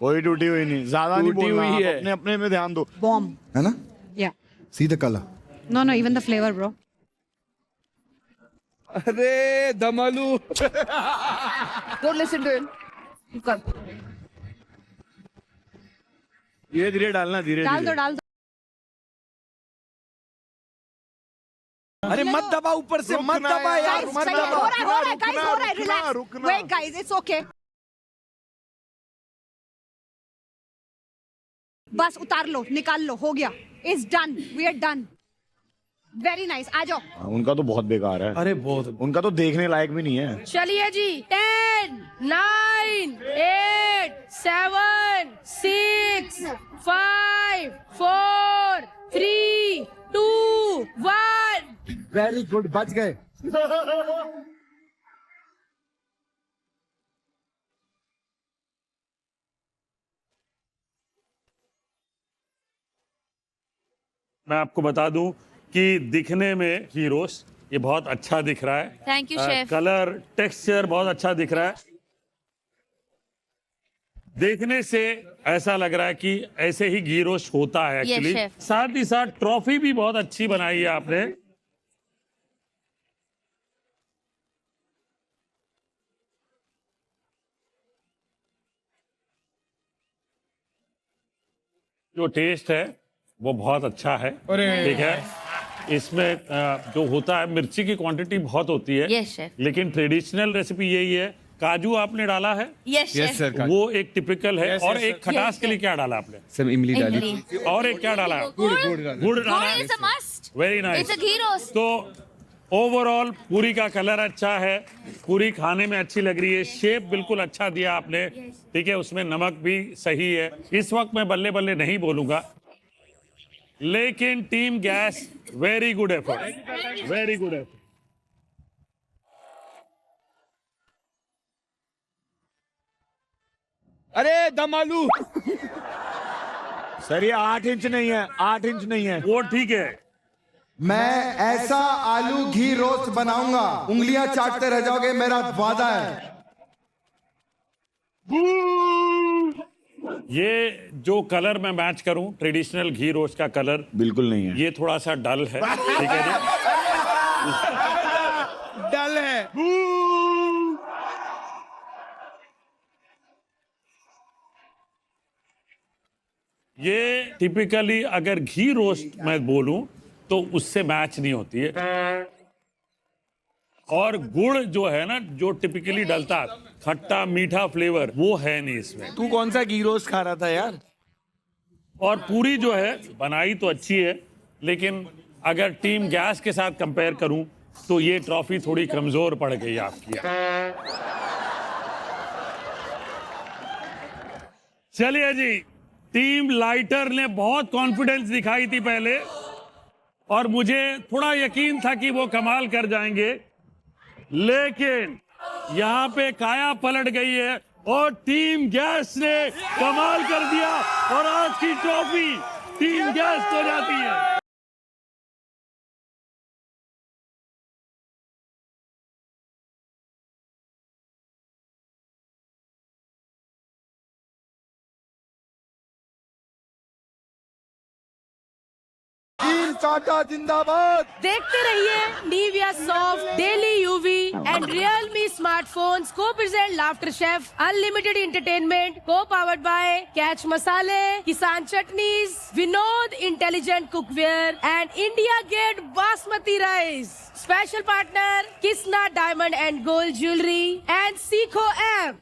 कोई टूटी हुई नहीं, ज्यादा नहीं टूटी बोलना, हुई आप है। अपने अपने में ध्यान दो। बॉम्ब। है ना? या सीधे काला। No even the flavour bro. अरे दमालू। Don't listen to him. धीरे धीरे डालना, धीरे डाल दो डाल दो। अरे मत दबा, ऊपर से मत दबा यार, मत हो दबा। रहा है गाइस, हो रहा है, relax, wait guys, it's okay. बस उतार लो, निकाल लो, हो गया, it's done, we are done. Very nice, आ जाओ। उनका तो बहुत बेकार है, अरे बहुत उनका तो देखने लायक भी नहीं है। चलिए जी, 10, 9, 8, 7, 6, 5, 4, 3, 2, 1। वेरी गुड, बच गए। मैं आपको बता दूं कि दिखने में हीरोस ये बहुत अच्छा दिख रहा है। Thank you chef. Colour texture बहुत अच्छा दिख रहा है। देखने से ऐसा लग रहा है कि ऐसे ही घी रोस्ट होता है एक्चुअली। chef। साथ ही साथ ट्रॉफी भी बहुत अच्छी बनाई है आपने। जो टेस्ट है वो बहुत अच्छा है। ठीक है, इसमें जो होता है मिर्ची की क्वांटिटी बहुत होती है। Yes chef. लेकिन ट्रेडिशनल रेसिपी यही है। काजू आपने डाला है, यस शेफ। वो एक टिपिकल है। और एक खटास के लिए क्या डाला आपने? सब इमली डाली। इमली। और एक क्या डाला? गुड़ डाला। It's a must. Very nice. It's a ghee roast. तो ओवरऑल पूरी का कलर अच्छा है, पूरी खाने में अच्छी लग रही है, शेप बिल्कुल अच्छा दिया आपने। ठीक है, उसमें नमक भी सही है। इस वक्त मैं बल्ले बल्ले नहीं बोलूंगा, लेकिन team gas very good effort, very good effort. अरे दम आलू। सर ये 8 इंच नहीं है, 8 इंच नहीं है। वो ठीक है। मैं ऐसा आलू घी रोस्ट बनाऊंगा, उंगलियां चाटते रह जाओगे, मेरा वादा है। ये जो कलर मैं मैच करूं, ट्रेडिशनल घी रोस्ट का कलर बिल्कुल नहीं है, ये थोड़ा सा डल है। ठीक है जी, डल है। ये टिपिकली अगर घी रोस्ट मैं बोलूं तो उससे मैच नहीं होती है। और गुड़ जो है ना, जो टिपिकली डलता, खट्टा मीठा फ्लेवर, वो है नहीं इसमें। तू कौन सा घी रोस्ट खा रहा था यार? और पूरी जो है बनाई तो अच्छी है, लेकिन अगर टीम गैस के साथ कंपेयर करूं तो ये ट्रॉफी थोड़ी कमजोर पड़ गई आपकी। चलिए जी, टीम लाइटर ने बहुत कॉन्फिडेंस दिखाई थी पहले, और मुझे थोड़ा यकीन था कि वो कमाल कर जाएंगे, लेकिन यहां पे काया पलट गई है और टीम गैस ने कमाल कर दिया और आज की ट्रॉफी टीम गैस हो जाती है। टीम टाटा जिंदाबाद। देखते रहिए Nivea Soft Daily UV and Realme smartphones co-present Laughter Chef Unlimited Entertainment co-powered by Catch Masale, Kisan Chutneys, Vinod Intelligent Cookware and India Gate Basmati Rice. Special partner Kisna Diamond and Gold Jewelry and Seco app.